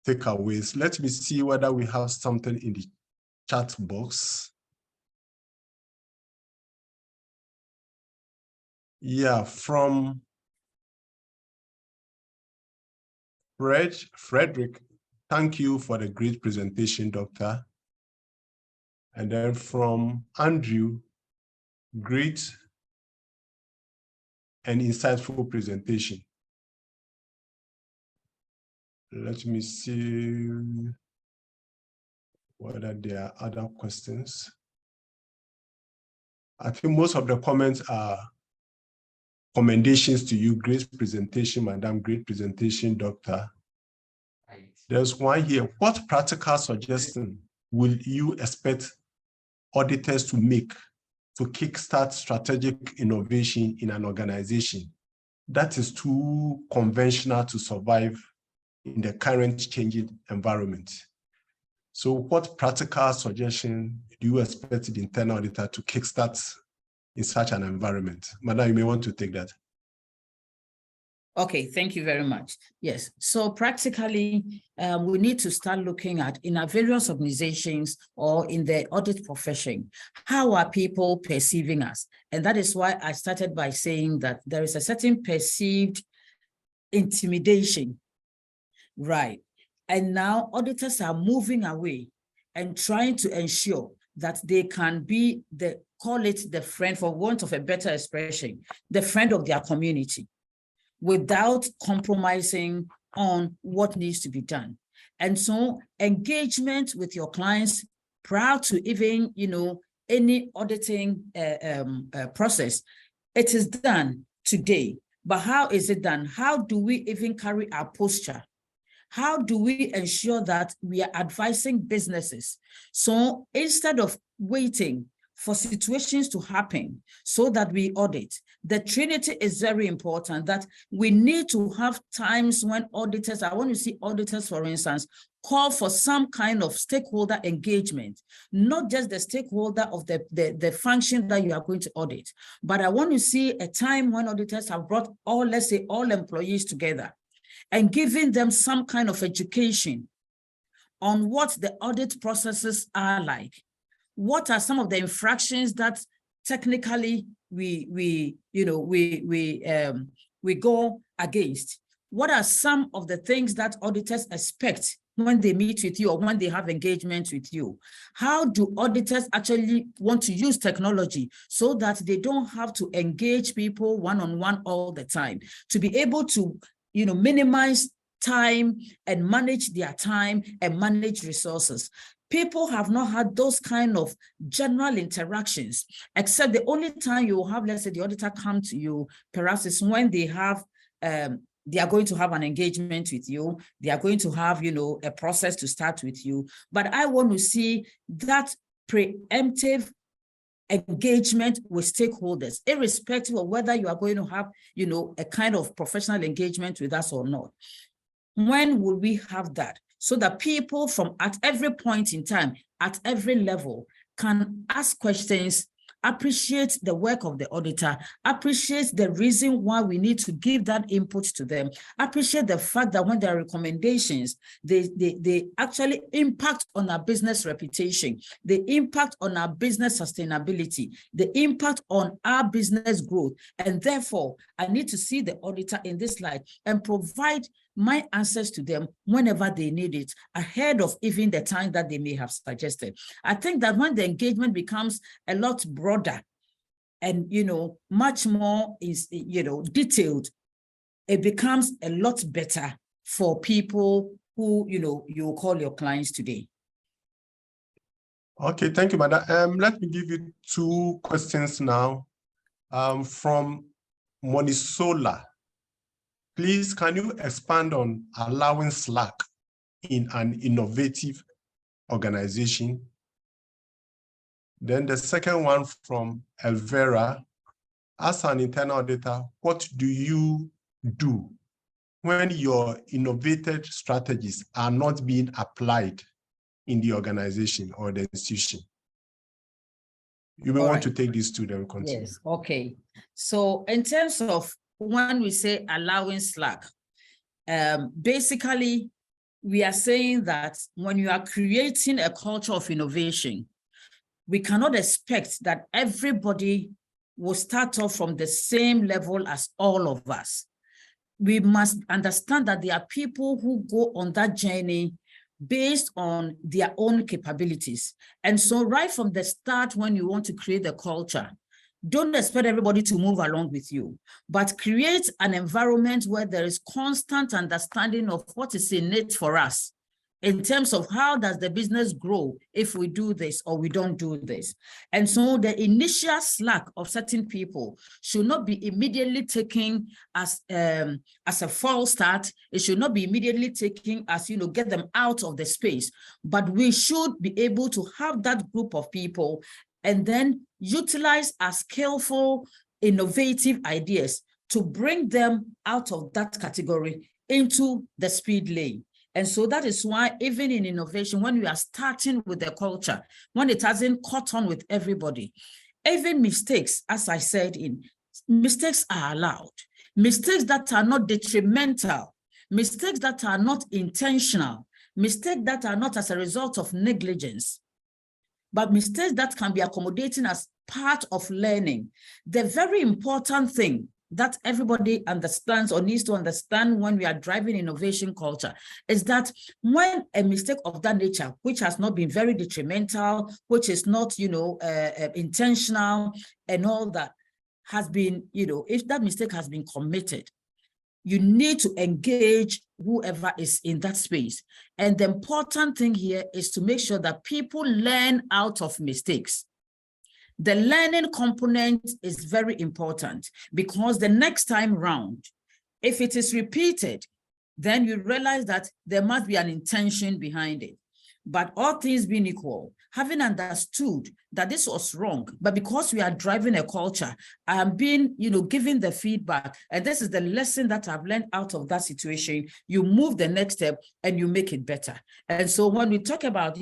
[SPEAKER 1] takeaways. Let me see whether we have something in the chat box. Yeah, from Frederick, thank you for the great presentation, Doctor. And then from Andrew, great and insightful presentation. Let me see whether there are other questions. I think most of the comments are commendations to you. Great presentation, Madam. Great presentation, Doctor. There's one here. What practical suggestion will you expect auditors to make to kickstart strategic innovation in an organization that is too conventional to survive in the current changing environment? So what practical suggestion do you expect the internal auditor to kickstart in such an environment? Madam, you may want to take that.
[SPEAKER 2] Okay, thank you very much. Yes, so practically, we need to start looking at, in our various organizations or in the audit profession, how are people perceiving us? And that is why I started by saying that there is a certain perceived intimidation, right? And now auditors are moving away and trying to ensure that they can be call it the friend, for want of a better expression, the friend of their community, without compromising on what needs to be done. And so engagement with your clients prior to even, any auditing process, it is done today. But how is it done? How do we even carry our posture? How do we ensure that we are advising businesses? So instead of waiting for situations to happen so that we audit, the Trinity is very important, that we need to have times when auditors, I want to see auditors, for instance, call for some kind of stakeholder engagement, not just the stakeholder of the function that you are going to audit, but I want to see a time when auditors have brought all, let's say, all employees together and giving them some kind of education on what the audit processes are like. What are some of the infractions that technically we go against? What are some of the things that auditors expect when they meet with you or when they have engagement with you? How do auditors actually want to use technology so that they don't have to engage people one-on-one all the time, to be able to minimize time and manage their time and manage resources. People have not had those kind of general interactions, except the only time you will have, let's say, the auditor come to you, perhaps is when they have, they are going to have an engagement with you. They are going to have, a process to start with you. But I want to see that preemptive engagement with stakeholders, irrespective of whether you are going to have, a kind of professional engagement with us or not. When will we have that? So that people from at every point in time, at every level, can ask questions, appreciate the work of the auditor, appreciate the reason why we need to give that input to them, appreciate the fact that when there are recommendations, they actually impact on our business reputation, the impact on our business sustainability, the impact on our business growth. And therefore, I need to see the auditor in this light and provide my answers to them whenever they need it, ahead of even the time that they may have suggested. I think that when the engagement becomes a lot broader and, much more is, detailed, it becomes a lot better for people who, you call your clients today.
[SPEAKER 1] Okay, thank you, Madam. Let me give you two questions now from Monisola. Please, can you expand on allowing slack in an innovative organization? Then the second one from Elvera. As an internal auditor, what do you do when your innovative strategies are not being applied in the organization or the institution? You may want to take these two, then continue.
[SPEAKER 2] Yes, okay. So in terms of when we say allowing slack, basically, we are saying that when you are creating a culture of innovation, we cannot expect that everybody will start off from the same level as all of us. We must understand that there are people who go on that journey based on their own capabilities. And so right from the start, when you want to create the culture, don't expect everybody to move along with you, but create an environment where there is constant understanding of what is in it for us in terms of how does the business grow if we do this or we don't do this. And so the initial slack of certain people should not be immediately taken as a false start. It should not be immediately taken as, get them out of the space, but we should be able to have that group of people and then utilize our skillful, innovative ideas to bring them out of that category into the speed lane. And so that is why even in innovation, when we are starting with the culture, when it hasn't caught on with everybody, even mistakes, as I said, mistakes are allowed. Mistakes that are not detrimental, mistakes that are not intentional, mistakes that are not as a result of negligence, but mistakes that can be accommodating as part of learning. The very important thing that everybody understands or needs to understand when we are driving innovation culture is that when a mistake of that nature, which has not been very detrimental, which is not, intentional and all that, has been, if that mistake has been committed, you need to engage whoever is in that space. And the important thing here is to make sure that people learn out of mistakes. The learning component is very important because the next time round, if it is repeated, then you realize that there must be an intention behind it. But all things being equal, having understood that this was wrong, but because we are driving a culture, I am being, given the feedback, and this is the lesson that I've learned out of that situation, you move the next step and you make it better. And so when we talk about,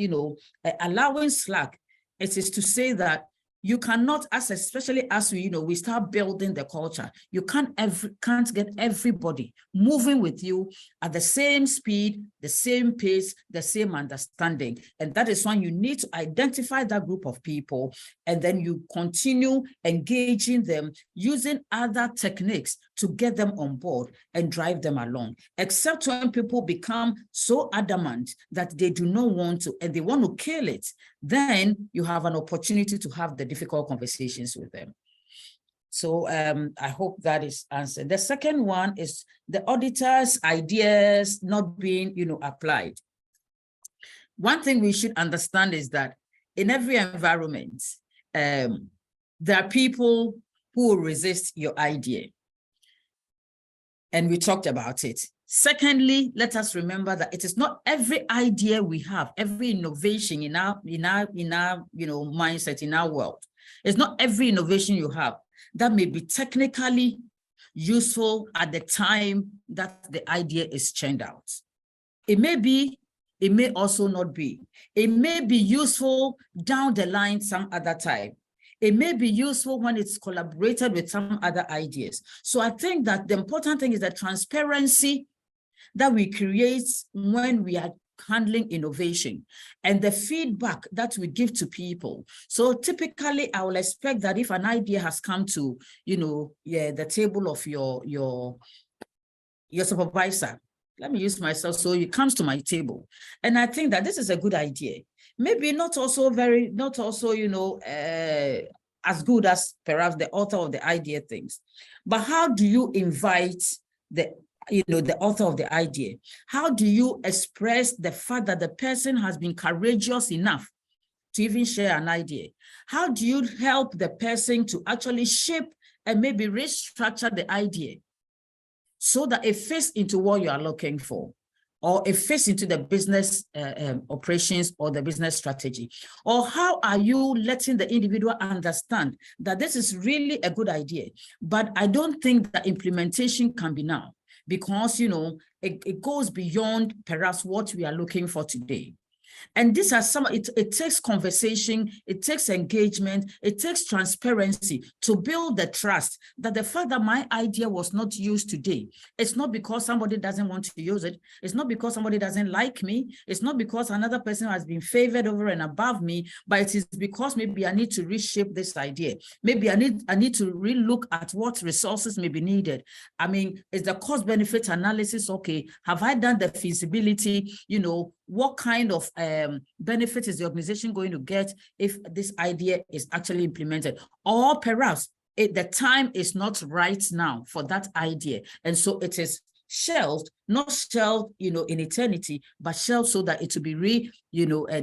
[SPEAKER 2] allowing slack, it is to say that you cannot, especially as we start building the culture, you can't get everybody moving with you at the same speed, the same pace, the same understanding. And that is why you need to identify that group of people, and then you continue engaging them using other techniques to get them on board and drive them along. Except when people become so adamant that they do not want to, and they want to kill it, then you have an opportunity to have the difficult conversations with them. So I hope that is answered. The second one is the auditor's ideas not being, applied. One thing we should understand is that in every environment, there are people who will resist your idea. And we talked about it. Secondly, let us remember that it is not every idea we have, every innovation in our mindset, in our world. It's not every innovation you have that may be technically useful at the time that the idea is churned out. It may be, it may also not be. It may be useful down the line some other time. It may be useful when it's collaborated with some other ideas. So I think that the important thing is the transparency that we create when we are handling innovation and the feedback that we give to people. So typically I will expect that if an idea has come to, the table of your supervisor, let me use myself, so it comes to my table, and I think that this is a good idea. Maybe not also, as good as perhaps the author of the idea thinks. But how do you invite the author of the idea? How do you express the fact that the person has been courageous enough to even share an idea? How do you help the person to actually shape and maybe restructure the idea so that it fits into what you are looking for, or it fits into the business operations or the business strategy? Or how are you letting the individual understand that this is really a good idea, but I don't think that implementation can be now, because, it goes beyond perhaps what we are looking for today. And these are it takes conversation, it takes engagement, it takes transparency to build the trust that the fact that my idea was not used today, it's not because somebody doesn't want to use it. It's not because somebody doesn't like me. It's not because another person has been favored over and above me, but it is because maybe I need to reshape this idea. Maybe I need to relook at what resources may be needed. I mean, is the cost benefit analysis okay? Have I done the feasibility? What kind of benefit is the organization going to get if this idea is actually implemented? Or perhaps the time is not right now for that idea. And so it is shelved, not shelved, in eternity, but shelved so that it will be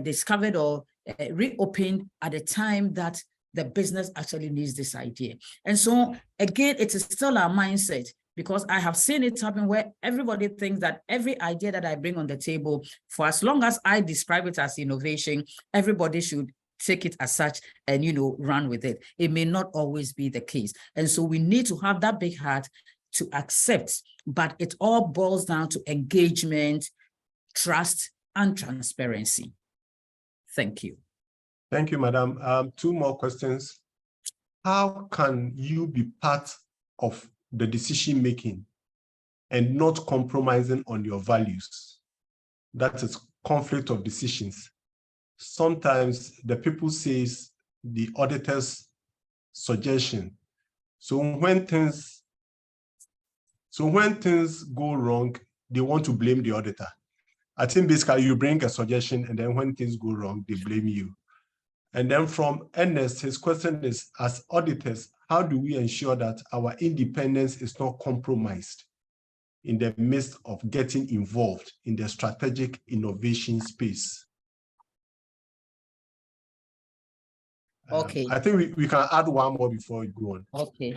[SPEAKER 2] discovered or reopened at a time that the business actually needs this idea. And so again, it is still our mindset, because I have seen it happen where everybody thinks that every idea that I bring on the table, for as long as I describe it as innovation, everybody should take it as such and, run with it. It may not always be the case. And so we need to have that big heart to accept, but it all boils down to engagement, trust, and transparency. Thank you.
[SPEAKER 1] Thank you, Madam. 2 more questions. How can you be part of the decision-making and not compromising on your values? That is conflict of decisions. Sometimes the people says the auditor's suggestion. So when things go wrong, they want to blame the auditor. I think basically you bring a suggestion, and then when things go wrong, they blame you. And then from Ernest, his question is, as auditors, how do we ensure that our independence is not compromised in the midst of getting involved in the strategic innovation space?
[SPEAKER 2] Okay.
[SPEAKER 1] I think we can add one more before we go on.
[SPEAKER 2] Okay.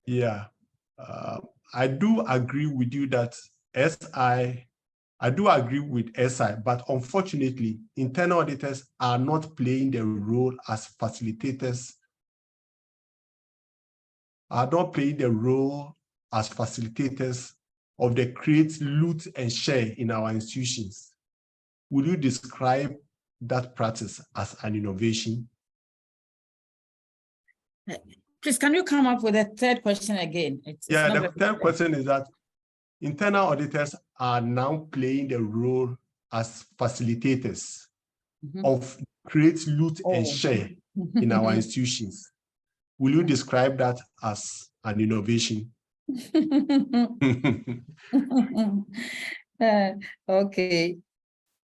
[SPEAKER 1] Yeah. I do agree with you that I do agree with SI, but unfortunately, internal auditors are not playing the role as facilitators, of the create, loot, and share in our institutions. Would you describe that practice as an innovation?
[SPEAKER 2] Please, can you come up with a third question again?
[SPEAKER 1] The third question is that internal auditors are now playing the role as facilitators of create, loot, and share in our institutions. Will you describe that as an innovation?
[SPEAKER 2] Okay.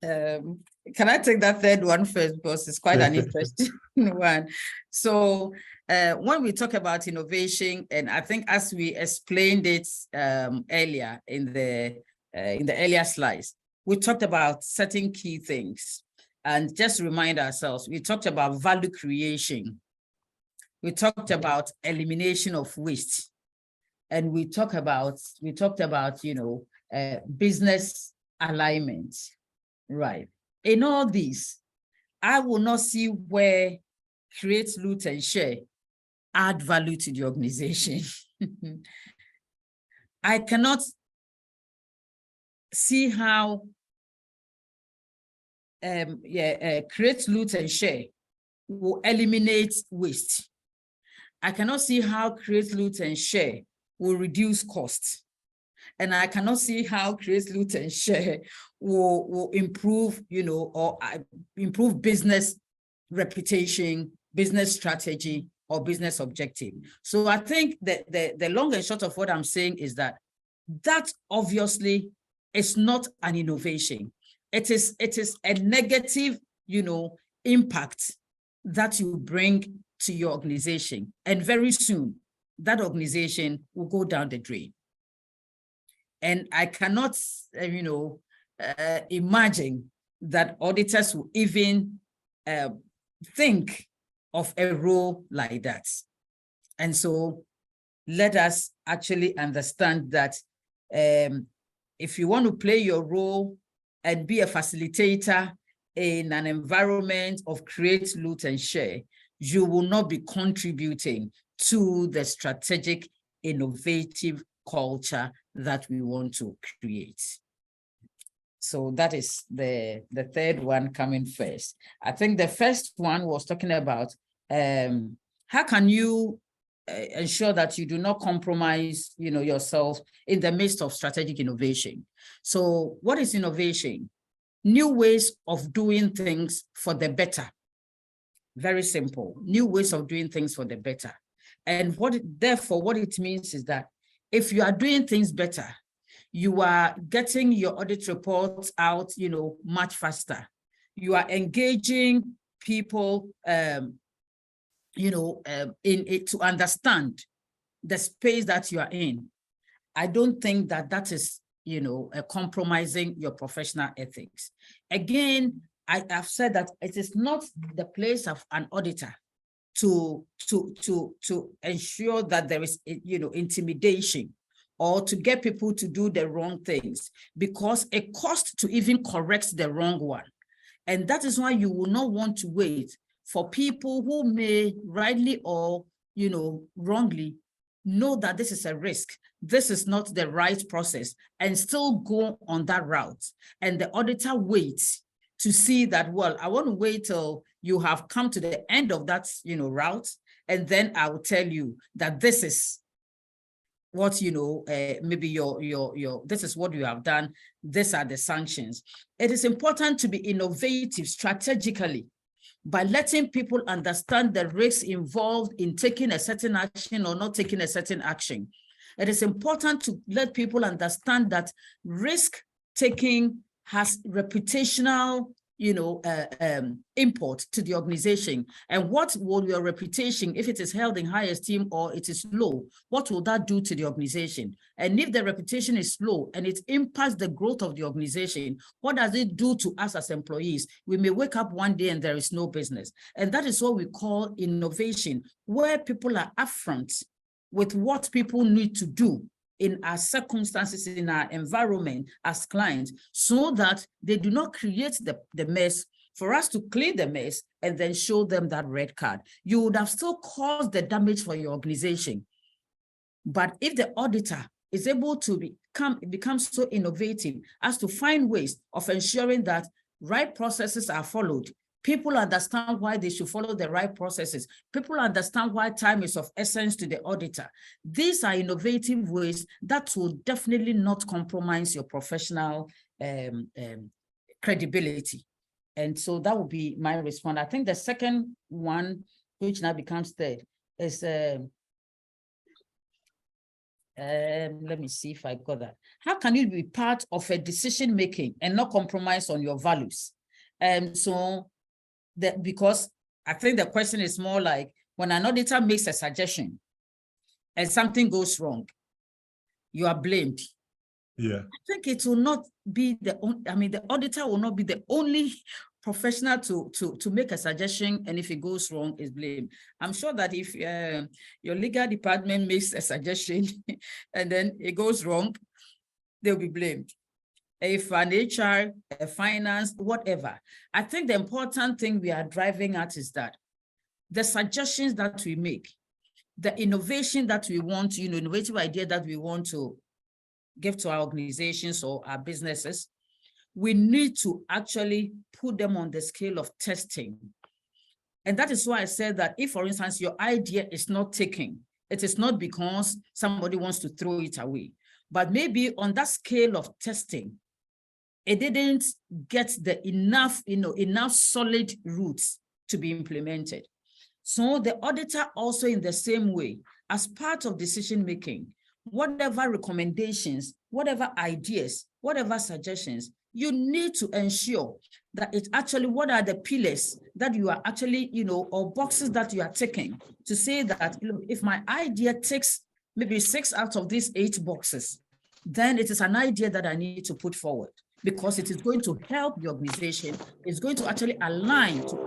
[SPEAKER 2] Can I take that third one first, because it's quite an interesting one. So when we talk about innovation, and I think as we explained it earlier in the earlier slides, we talked about certain key things. And just remind ourselves, we talked about value creation. We talked about elimination of waste. And we talked about, business alignment, right? In all these, I will not see where create, loot, and share add value to the organization. I cannot see how create, loot, and share will eliminate waste. I cannot see how create, loot, and share will reduce costs. And I cannot see how create, loot, and share will improve, improve business reputation, business strategy, or business objective. So I think that the long and short of what I'm saying is that obviously is not an innovation. It is a negative, impact that you bring to your organization. And very soon, that organization will go down the drain. And I cannot, imagine that auditors will even think of a role like that. And so let us actually understand that if you want to play your role and be a facilitator in an environment of create, loot, and share, you will not be contributing to the strategic, innovative culture that we want to create. So that is the third one coming first. I think the first one was talking about how can you ensure that you do not compromise, yourself in the midst of strategic innovation. So what is innovation? New ways of doing things for the better. Very simple. New ways of doing things for the better. And therefore, what it means is that if you are doing things better, you are getting your audit reports out, much faster. You are engaging people, in it to understand the space that you are in. I don't think that is, compromising your professional ethics. Again, I have said that it is not the place of an auditor to ensure that there is, intimidation or to get people to do the wrong things, because it costs to even correct the wrong one. And that is why you will not want to wait for people who may rightly or, wrongly know that this is a risk. This is not the right process, and still go on that route. And the auditor waits to see that, well, I want to wait till you have come to the end of that, route, and then I will tell you that this is what, maybe this is what you have done. These are the sanctions. It is important to be innovative strategically by letting people understand the risks involved in taking a certain action or not taking a certain action. It is important to let people understand that risk taking has reputational, import to the organization. And what will your reputation, if it is held in high esteem or it is low, what will that do to the organization? And if the reputation is low and it impacts the growth of the organization, what does it do to us as employees? We may wake up one day and there is no business. And that is what we call innovation, where people are upfront with what people need to do in our circumstances, in our environment as clients, so that they do not create the mess for us to clean the mess and then show them that red card. You would have still caused the damage for your organization. But if the auditor is able to become so innovative as to find ways of ensuring that right processes are followed, people understand why they should follow the right processes. People understand why time is of essence to the auditor. These are innovative ways that will definitely not compromise your professional credibility. And so that would be my response. I think the second one, which now becomes third, is, let me see if I got that. How can you be part of a decision-making and not compromise on your values? And so, because I think the question is more like, when an auditor makes a suggestion and something goes wrong, you are blamed.
[SPEAKER 1] Yeah.
[SPEAKER 2] I think it will not be the auditor will not be the only professional to make a suggestion, and if it goes wrong, is blamed. I'm sure that if your legal department makes a suggestion and then it goes wrong, they'll be blamed. If an HR, a finance, whatever. I think the important thing we are driving at is that the suggestions that we make, the innovation that we want, innovative idea that we want to give to our organizations or our businesses, we need to actually put them on the scale of testing. And that is why I said that if, for instance, your idea is not taken, it is not because somebody wants to throw it away, but maybe on that scale of testing, it didn't get the enough solid roots to be implemented. So the auditor also, in the same way, as part of decision-making, whatever recommendations, whatever ideas, whatever suggestions, you need to ensure that it actually, what are the pillars that you are actually, or boxes that you are taking to say that, if my idea takes maybe 6 out of these 8 boxes, then it is an idea that I need to put forward, because it is going to help the organization. It's going to actually align to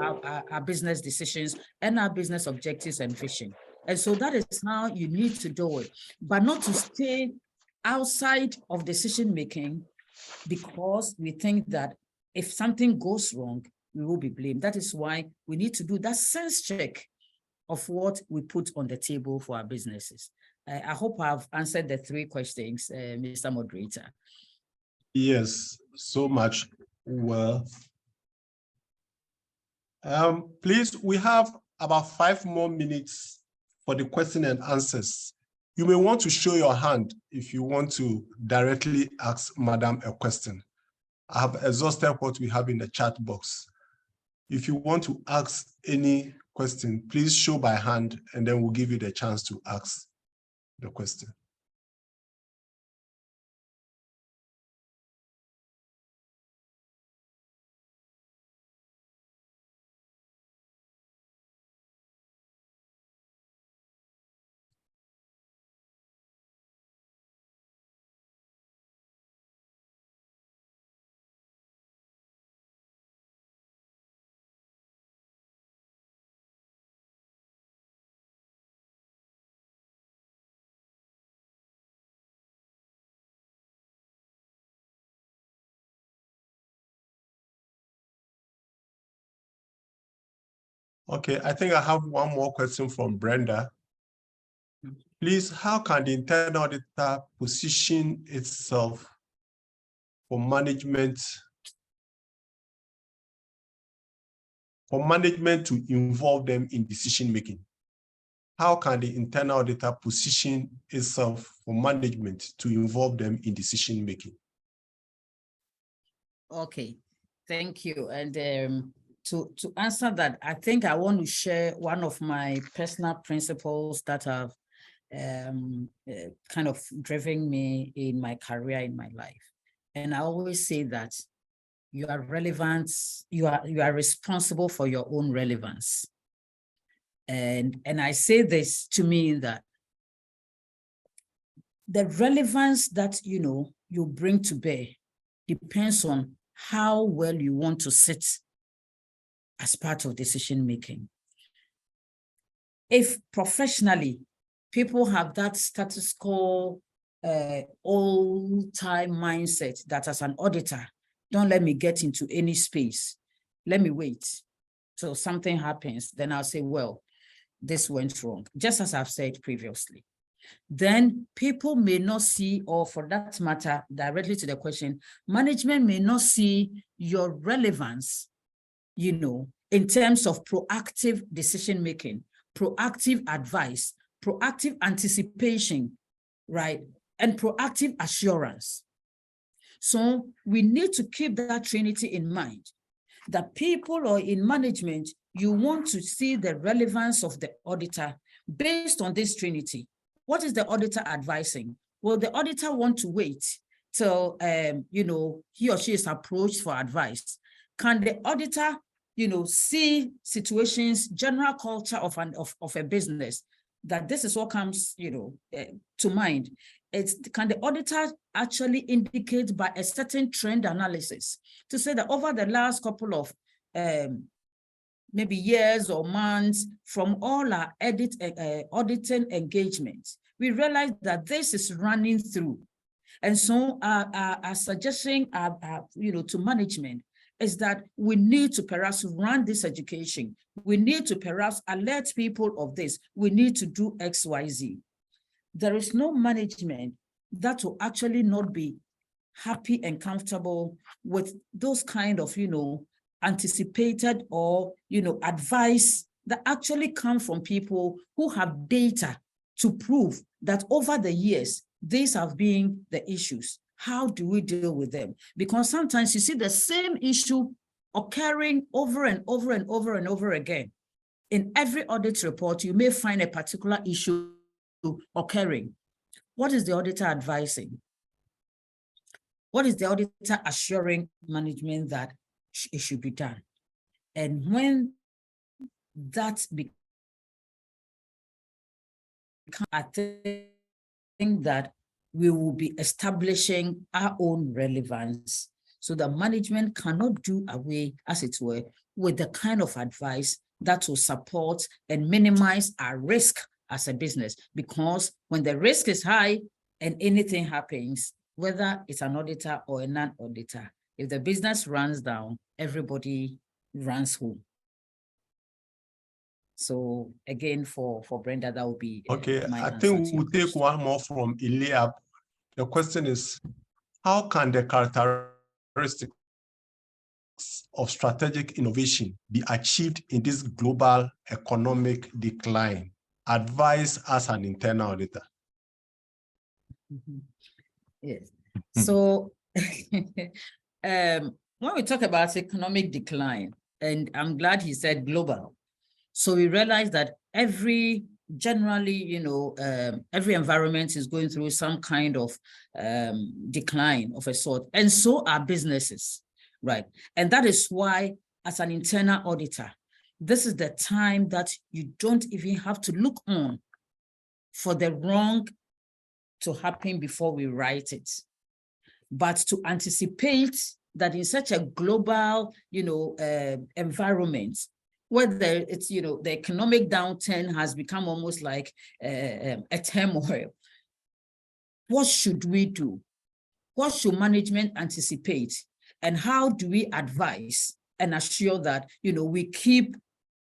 [SPEAKER 2] our business decisions and our business objectives and vision. And so that is how you need to do it, but not to stay outside of decision-making, because we think that if something goes wrong, we will be blamed. That is why we need to do that sense check of what we put on the table for our businesses. I hope I've answered the 3 questions, Mr. Moderator.
[SPEAKER 1] Yes, so much well. Please, we have about 5 more minutes for the question and answers. You may want to show your hand if you want to directly ask Madam a question. I have exhausted what we have in the chat box. If you want to ask any question, please show by hand, and then we'll give you the chance to ask the question. Okay, I think I have one more question from Brenda. Please, how can the internal auditor position itself for management to involve them in decision-making? How can the internal auditor position itself for management to involve them in decision-making?
[SPEAKER 2] Okay, thank you. And to answer that, I think I want to share one of my personal principles that have kind of driven me in my career, in my life. And I always say that you are relevant, you are responsible for your own relevance. And I say this to mean that the relevance that you bring to bear depends on how well you want to sit as part of decision making. If professionally people have that status quo, old-time mindset that as an auditor, don't let me get into any space. Let me wait till something happens. Then I'll say, well, this went wrong, just as I've said previously. Then people may not see, or for that matter, directly to the question, management may not see your relevance, in terms of proactive decision-making, proactive advice, proactive anticipation, right? And proactive assurance. So we need to keep that trinity in mind, that people or in management, you want to see the relevance of the auditor based on this trinity. What is the auditor advising? Well, the auditor want to wait till, he or she is approached for advice. Can the auditor see situations, general culture of a business, that this is what comes, to mind. Can the auditor actually indicate by a certain trend analysis to say that over the last couple of maybe years or months, from all our auditing engagements, we realize that this is running through. And so our suggestion to management is that we need to perhaps run this education. We need to perhaps alert people of this. We need to do X, Y, Z. There is no management that will actually not be happy and comfortable with those kind of, anticipated or, advice that actually come from people who have data to prove that over the years, these have been the issues. How do we deal with them? Because sometimes you see the same issue occurring over and over and over and over again. In every audit report, you may find a particular issue occurring. What is the auditor advising? What is the auditor assuring management that it should be done? And when that becomes, I think that we will be establishing our own relevance so that management cannot do away, as it were, with the kind of advice that will support and minimize our risk as a business. Because when the risk is high and anything happens, whether it's an auditor or a non-auditor, if the business runs down, everybody runs home. So again, for Brenda, that will be
[SPEAKER 1] okay. I think we'll take one more from Eliab. The question is, how can the characteristics of strategic innovation be achieved in this global economic decline? Advise as an internal auditor.
[SPEAKER 2] Yes. So when we talk about economic decline, and I'm glad he said global. So we realize that every environment is going through some kind of decline of a sort, and so are businesses, right? And that is why, as an internal auditor, this is the time that you don't even have to look on for the wrong to happen before we write it, but to anticipate that in such a global, environment, whether it's, the economic downturn has become almost like a turmoil. What should we do? What should management anticipate? And how do we advise and assure that, we keep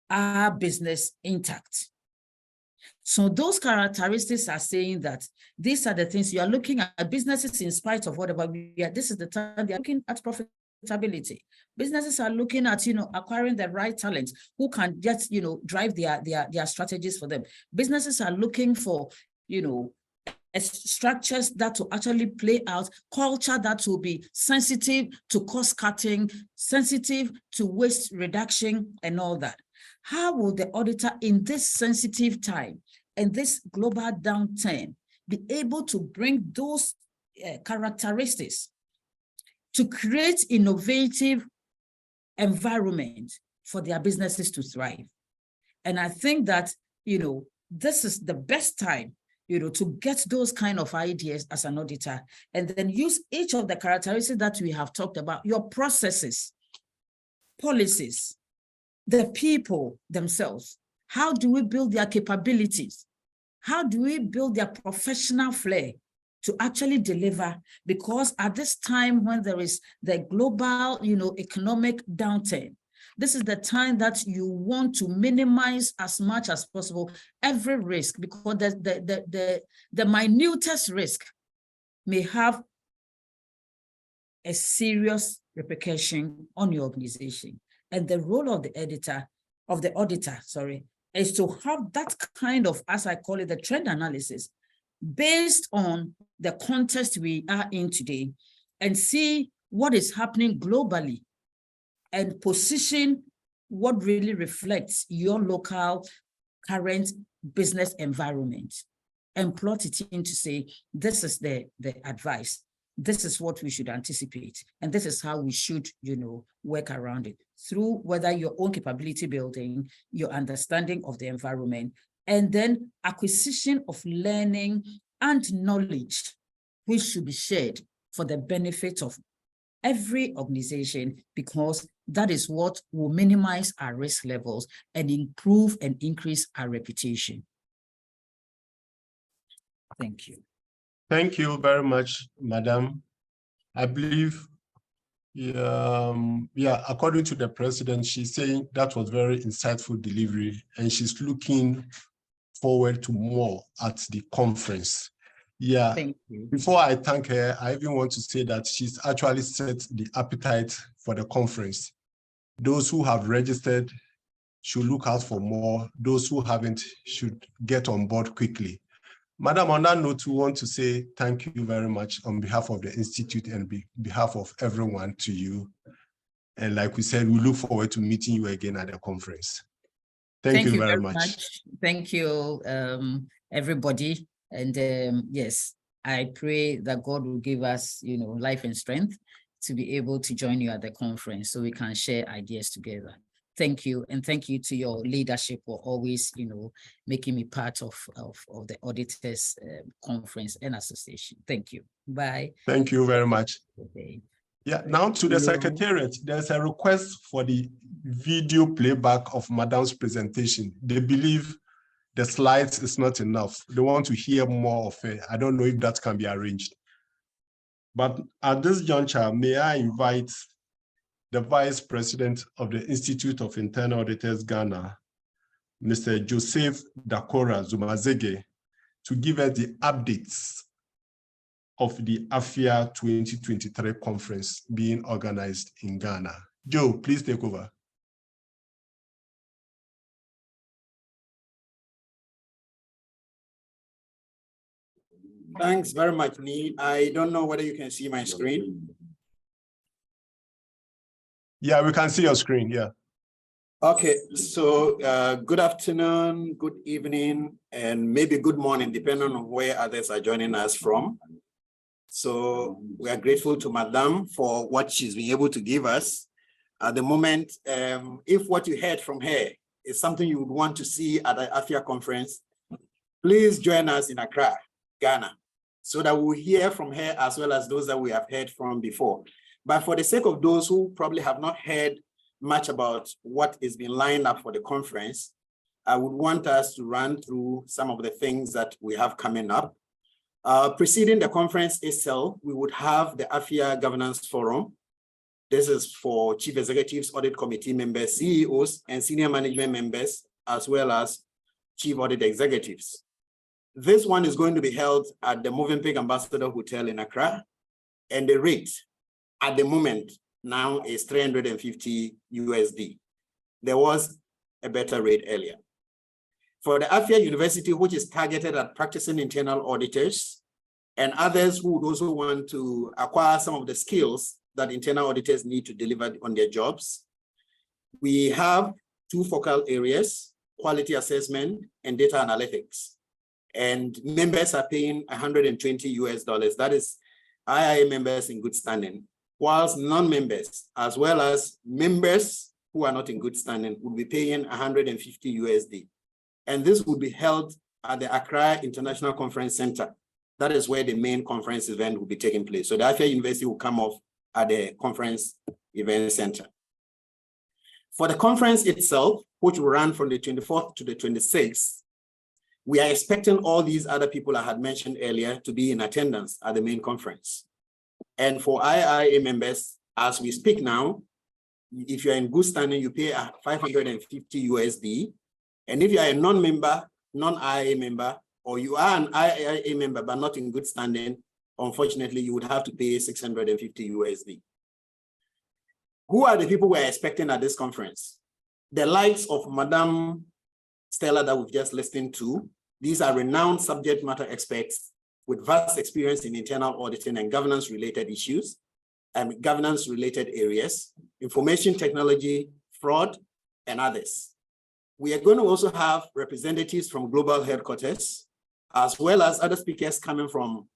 [SPEAKER 2] our business intact? So those characteristics are saying that these are the things you are looking at. Businesses, in spite of whatever we are, this is the time they are looking at profitability. Businesses are looking at, acquiring the right talent who can just, drive their strategies for them. Businesses are looking for, structures that will actually play out, culture that will be sensitive to cost cutting, sensitive to waste reduction and all that. How will the auditor in this sensitive time and this global downturn be able to bring those characteristics to create innovative environment for their businesses to thrive? And I think that, this is the best time, to get those kind of ideas as an auditor, and then use each of the characteristics that we have talked about, your processes, policies, the people themselves. How do we build their capabilities? How do we build their professional flair to actually deliver? Because at this time when there is the global, economic downturn, this is the time that you want to minimize as much as possible every risk, because the minutest risk may have a serious repercussion on your organization. And the role of the auditor, is to have that kind of, as I call it, the trend analysis based on the context we are in today, and see what is happening globally and position what really reflects your local current business environment, and plot it in to say, this is the advice. this is what we should anticipate. And this is how we should, work around it through whether your own capability building, your understanding of the environment, and then acquisition of learning and knowledge, which should be shared for the benefit of every organization, because that is what will minimize our risk levels and improve and increase our reputation. Thank you.
[SPEAKER 1] Thank you very much, Madam. I believe, according to the president, she's saying that was very insightful delivery, and she's looking forward to more at the conference. Yeah,
[SPEAKER 2] thank you.
[SPEAKER 1] Before I thank her, I even want to say that she's actually set the appetite for the conference. Those who have registered should look out for more. Those who haven't should get on board quickly. Madam, on that note, we want to say thank you very much on behalf of the Institute and behalf of everyone to you. And like we said, we look forward to meeting you again at the conference. Thank you very much.
[SPEAKER 2] Thank you, everybody. And yes, I pray that God will give us, life and strength to be able to join you at the conference so we can share ideas together. Thank you. And thank you to your leadership for always, making me part of the auditors conference and association. Thank you. Bye.
[SPEAKER 1] Thank you very much.
[SPEAKER 2] Okay.
[SPEAKER 1] Yeah, now to the Secretariat, there's a request for the video playback of Madam's presentation. They believe the slides is not enough. They want to hear more of it. I don't know if that can be arranged. But at this juncture, may I invite the Vice President of the Institute of Internal Auditors, Ghana, Mr. Joseph Dakora Zumazege, to give us the updates of the IIA 2023 conference being organized in Ghana. Joe, please take over.
[SPEAKER 3] Thanks very much, Nee. I don't know whether you can see my screen.
[SPEAKER 1] Yeah, we can see your screen, yeah.
[SPEAKER 3] Okay, so good afternoon, good evening, and maybe good morning, depending on where others are joining us from. So we are grateful to Madam for what she's been able to give us. At the moment, if what you heard from her is something you would want to see at the IIA conference, please join us in Accra, Ghana, so that we'll hear from her as well as those that we have heard from before. But for the sake of those who probably have not heard much about what is being lined up for the conference, I would want us to run through some of the things that we have coming up. Preceding the conference itself, we would have the IIA Governance Forum. This is for Chief Executives, Audit Committee members, CEOs, and senior management members, as well as Chief Audit Executives. This one is going to be held at the Movenpick Ambassador Hotel in Accra, and the rate at the moment now is $350 USD. There was a better rate earlier. For the IIA University, which is targeted at practicing internal auditors and others who would also want to acquire some of the skills that internal auditors need to deliver on their jobs, we have two focal areas, quality assessment and data analytics. And members are paying $120 US. That is IIA members in good standing, whilst non-members, as well as members who are not in good standing, will be paying $150 USD. And this will be held at the Accra International Conference Center. That is where the main conference event will be taking place. So the IIA University will come off at the conference event center. For the conference itself, which will run from the 24th to the 26th, we are expecting all these other people I had mentioned earlier to be in attendance at the main conference. And for IIA members, as we speak now, if you're in good standing, you pay $550 USD. And if you are a non-member, non-IIA member, or you are an IIA member but not in good standing, unfortunately, you would have to pay $650 USD. Who are the people we're expecting at this conference? The likes of Madam Stella that we've just listened to. These are renowned subject matter experts with vast experience in internal auditing and governance-related issues and governance-related areas, information technology, fraud, and others. We are going to also have representatives from global headquarters, as well as other speakers coming from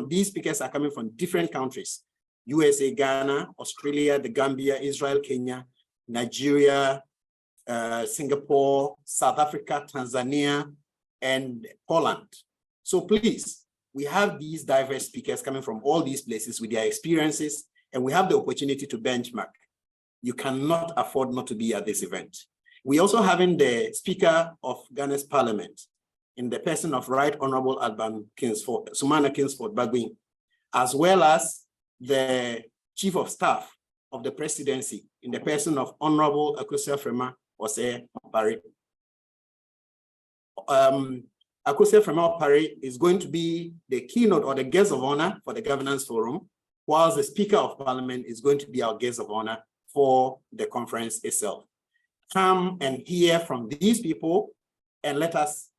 [SPEAKER 3] These speakers are coming from different countries: USA, Ghana, Australia, the Gambia, Israel, Kenya, Nigeria, Singapore, South Africa, Tanzania, and Poland. So please, we have these diverse speakers coming from all these places with their experiences, and we have the opportunity to benchmark. You cannot afford not to be at this event. We also having the Speaker of Ghana's Parliament in the person of Right Honorable Sumana Kingsford Bagwin, as well as the Chief of Staff of the Presidency in the person of Honorable Akosua Frema Ose Opare. Akosua Frema Opare is going to be the keynote or the guest of honor for the Governance Forum, whilst the Speaker of Parliament is going to be our guest of honor for the conference itself. Come and hear from these people and let us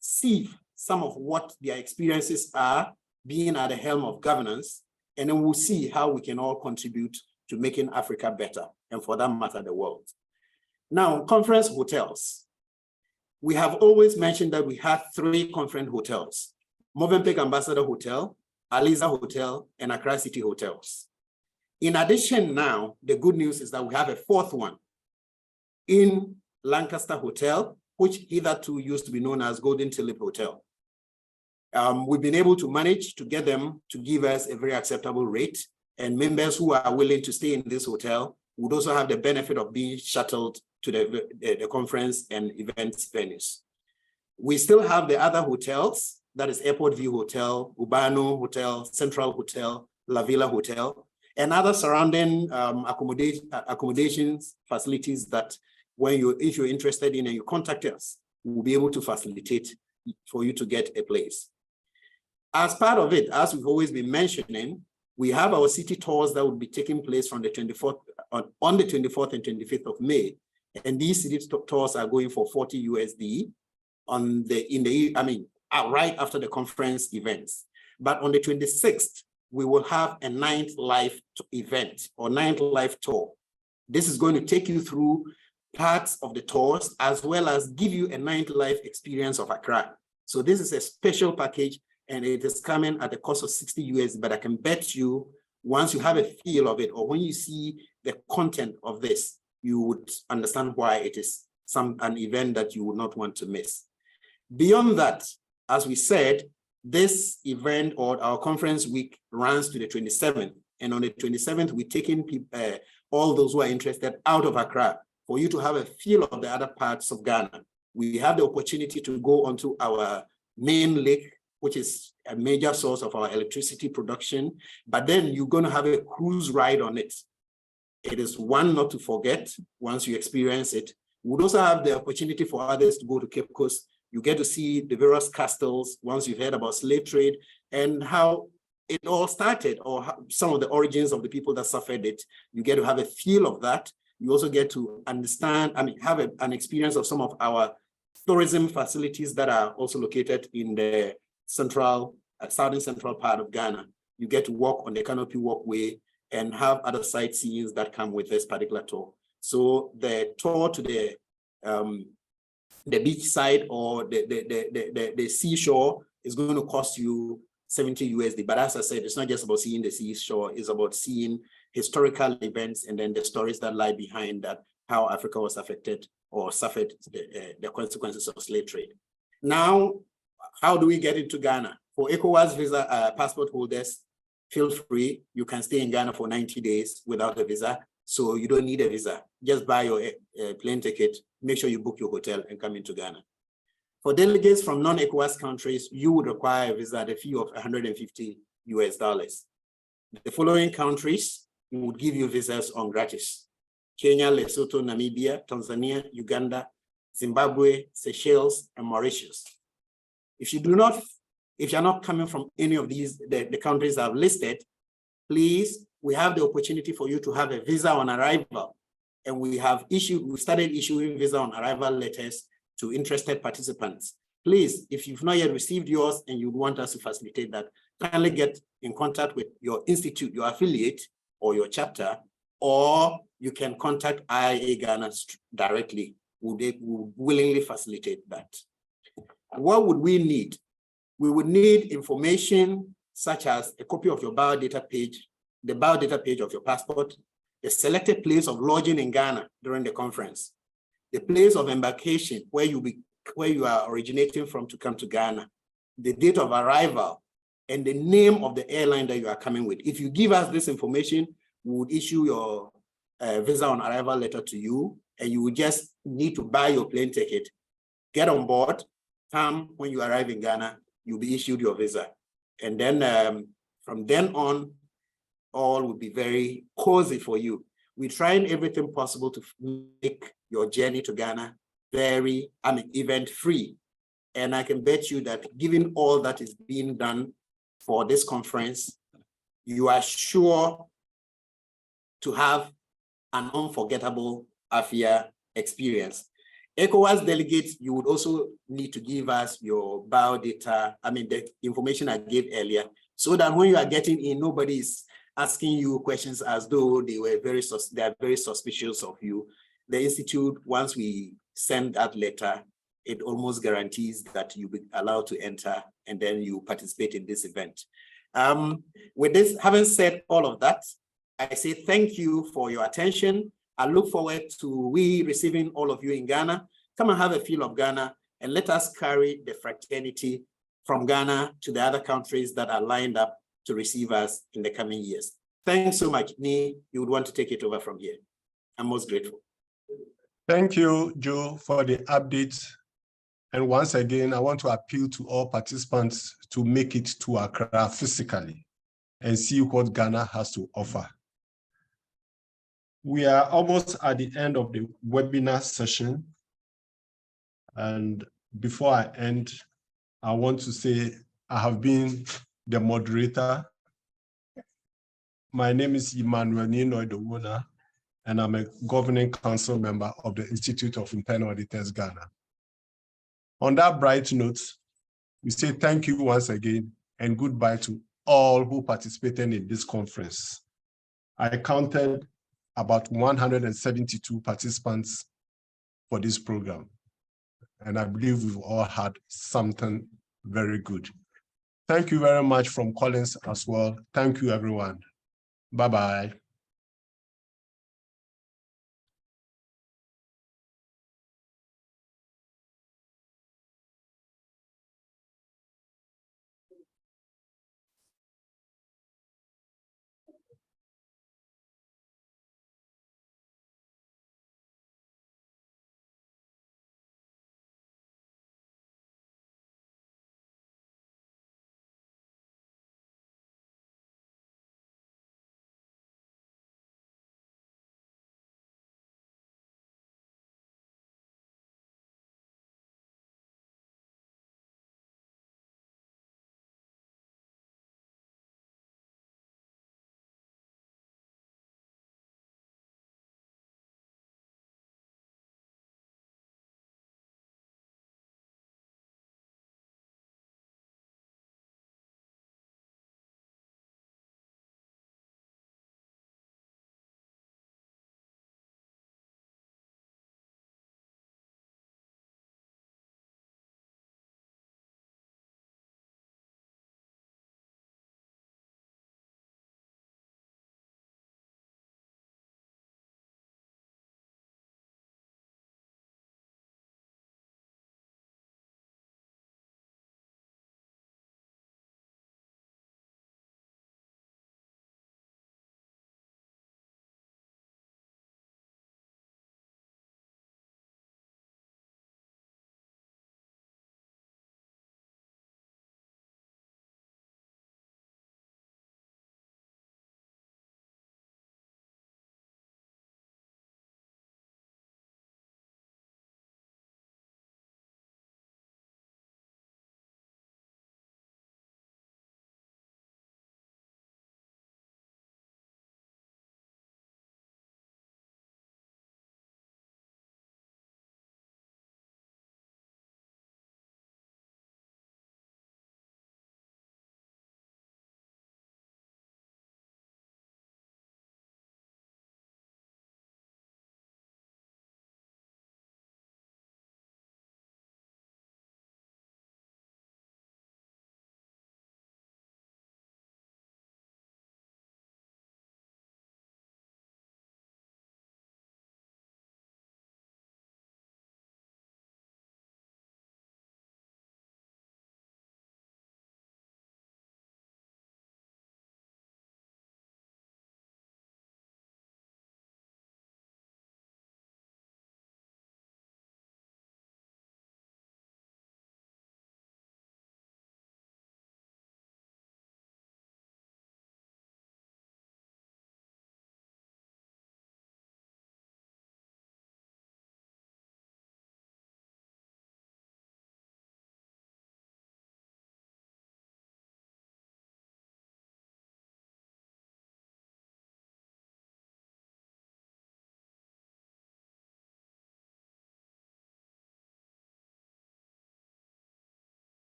[SPEAKER 3] see some of what their experiences are being at the helm of governance, and then we'll see how we can all contribute to making Africa better, and for that matter, the world. Now, conference hotels. We have always mentioned that we have 3 conference hotels: Movenpick Ambassador Hotel, Aliza Hotel, and Accra City Hotels. In addition, now, the good news is that we have a 4th one in Lancaster Hotel, which hitherto used to be known as Golden Tulip Hotel. We've been able to manage to get them to give us a very acceptable rate, and members who are willing to stay in this hotel would also have the benefit of being shuttled to the conference and events venues. We still have the other hotels, that is Airport View Hotel, Urbano Hotel, Central Hotel, La Villa Hotel, and other surrounding accommodations facilities that if you're interested in and you contact us, we'll be able to facilitate for you to get a place. As part of it, as we've always been mentioning, we have our city tours that will be taking place from the 24th, on the 24th and 25th of May. And these city tours are going for $40 USD right after the conference events. But on the 26th, we will have a 9th live event or 9th live tour. This is going to take you through parts of the tours, as well as give you a 9th live experience of Accra. So this is a special package, and it is coming at the cost of $60 USD, but I can bet you once you have a feel of it, or when you see the content of this, you would understand why it is an event that you would not want to miss. Beyond that, as we said, this event or our conference week runs to the 27th. And on the 27th, we're taking all those who are interested out of Accra for you to have a feel of the other parts of Ghana. We have the opportunity to go onto our main lake, which is a major source of our electricity production, but then you're going to have a cruise ride on it. It is one not to forget once you experience it. We would also have the opportunity for others to go to Cape Coast. You get to see the various castles once you've heard about slave trade and how it all started, or some of the origins of the people that suffered it. You get to have a feel of that. You also get to understand, have an experience of some of our tourism facilities that are also located in the southern central part of Ghana. You get to walk on the Canopy Walkway and have other sightseeing that come with this particular tour. So the tour to the beach side or the seashore is going to cost you $70 USD. But as I said, it's not just about seeing the seashore, it's about seeing historical events and then the stories that lie behind that, how Africa was affected or suffered the consequences of slave trade. Now, how do we get into Ghana? For ECOWAS visa passport holders, feel free. You can stay in Ghana for 90 days without a visa. So you don't need a visa. Just buy your plane ticket, make sure you book your hotel and come into Ghana. For delegates from non-ECOWAS countries, you would require a visa at a fee of $150 US. The following countries would give you visas on gratis: Kenya, Lesotho, Namibia, Tanzania, Uganda, Zimbabwe, Seychelles, and Mauritius. If you're not coming from any of these, the countries I've listed, please, we have the opportunity for you to have a visa on arrival. And we started issuing visa on arrival letters to interested participants. Please, if you've not yet received yours and you want us to facilitate that, kindly get in contact with your institute, your affiliate, or your chapter, or you can contact IIA Ghana directly. We will willingly facilitate that. What would we need? We would need information such as a copy of your biodata page, the biodata page of your passport, the selected place of lodging in Ghana during the conference, the place of embarkation where you are originating from to come to Ghana, the date of arrival, and the name of the airline that you are coming with. If you give us this information, we would issue your visa on arrival letter to you, and you would just need to buy your plane ticket, get on board, come when you arrive in Ghana, you'll be issued your visa. And then from then on, all will be very cozy for you. We're trying everything possible to make your journey to Ghana very, event-free. And I can bet you that given all that is being done for this conference, you are sure to have an unforgettable AFIA experience. ECOWAS delegates, you would also need to give us your biodata, the information I gave earlier, so that when you are getting in, nobody is asking you questions as though they are very suspicious of you. The Institute, once we send that letter, it almost guarantees that you'll be allowed to enter and then you participate in this event. With this, having said all of that, I say thank you for your attention. I look forward to receiving all of you in Ghana. Come and have a feel of Ghana and let us carry the fraternity from Ghana to the other countries that are lined up to receive us in the coming years. Thanks so much. Ni, you would want to take it over from here. I'm most grateful.
[SPEAKER 1] Thank you, Joe, for the updates. And once again, I want to appeal to all participants to make it to Accra physically and see what Ghana has to offer. We are almost at the end of the webinar session. And before I end, I want to say I have been the moderator. My name is Emmanuel Ninoy Dowona, and I'm a governing council member of the Institute of Internal Auditors Ghana. On that bright note, we say thank you once again and goodbye to all who participated in this conference. I counted about 172 participants for this program, and I believe we've all had something very good. Thank you very much from Collins as well. Thank you, everyone. Bye-bye.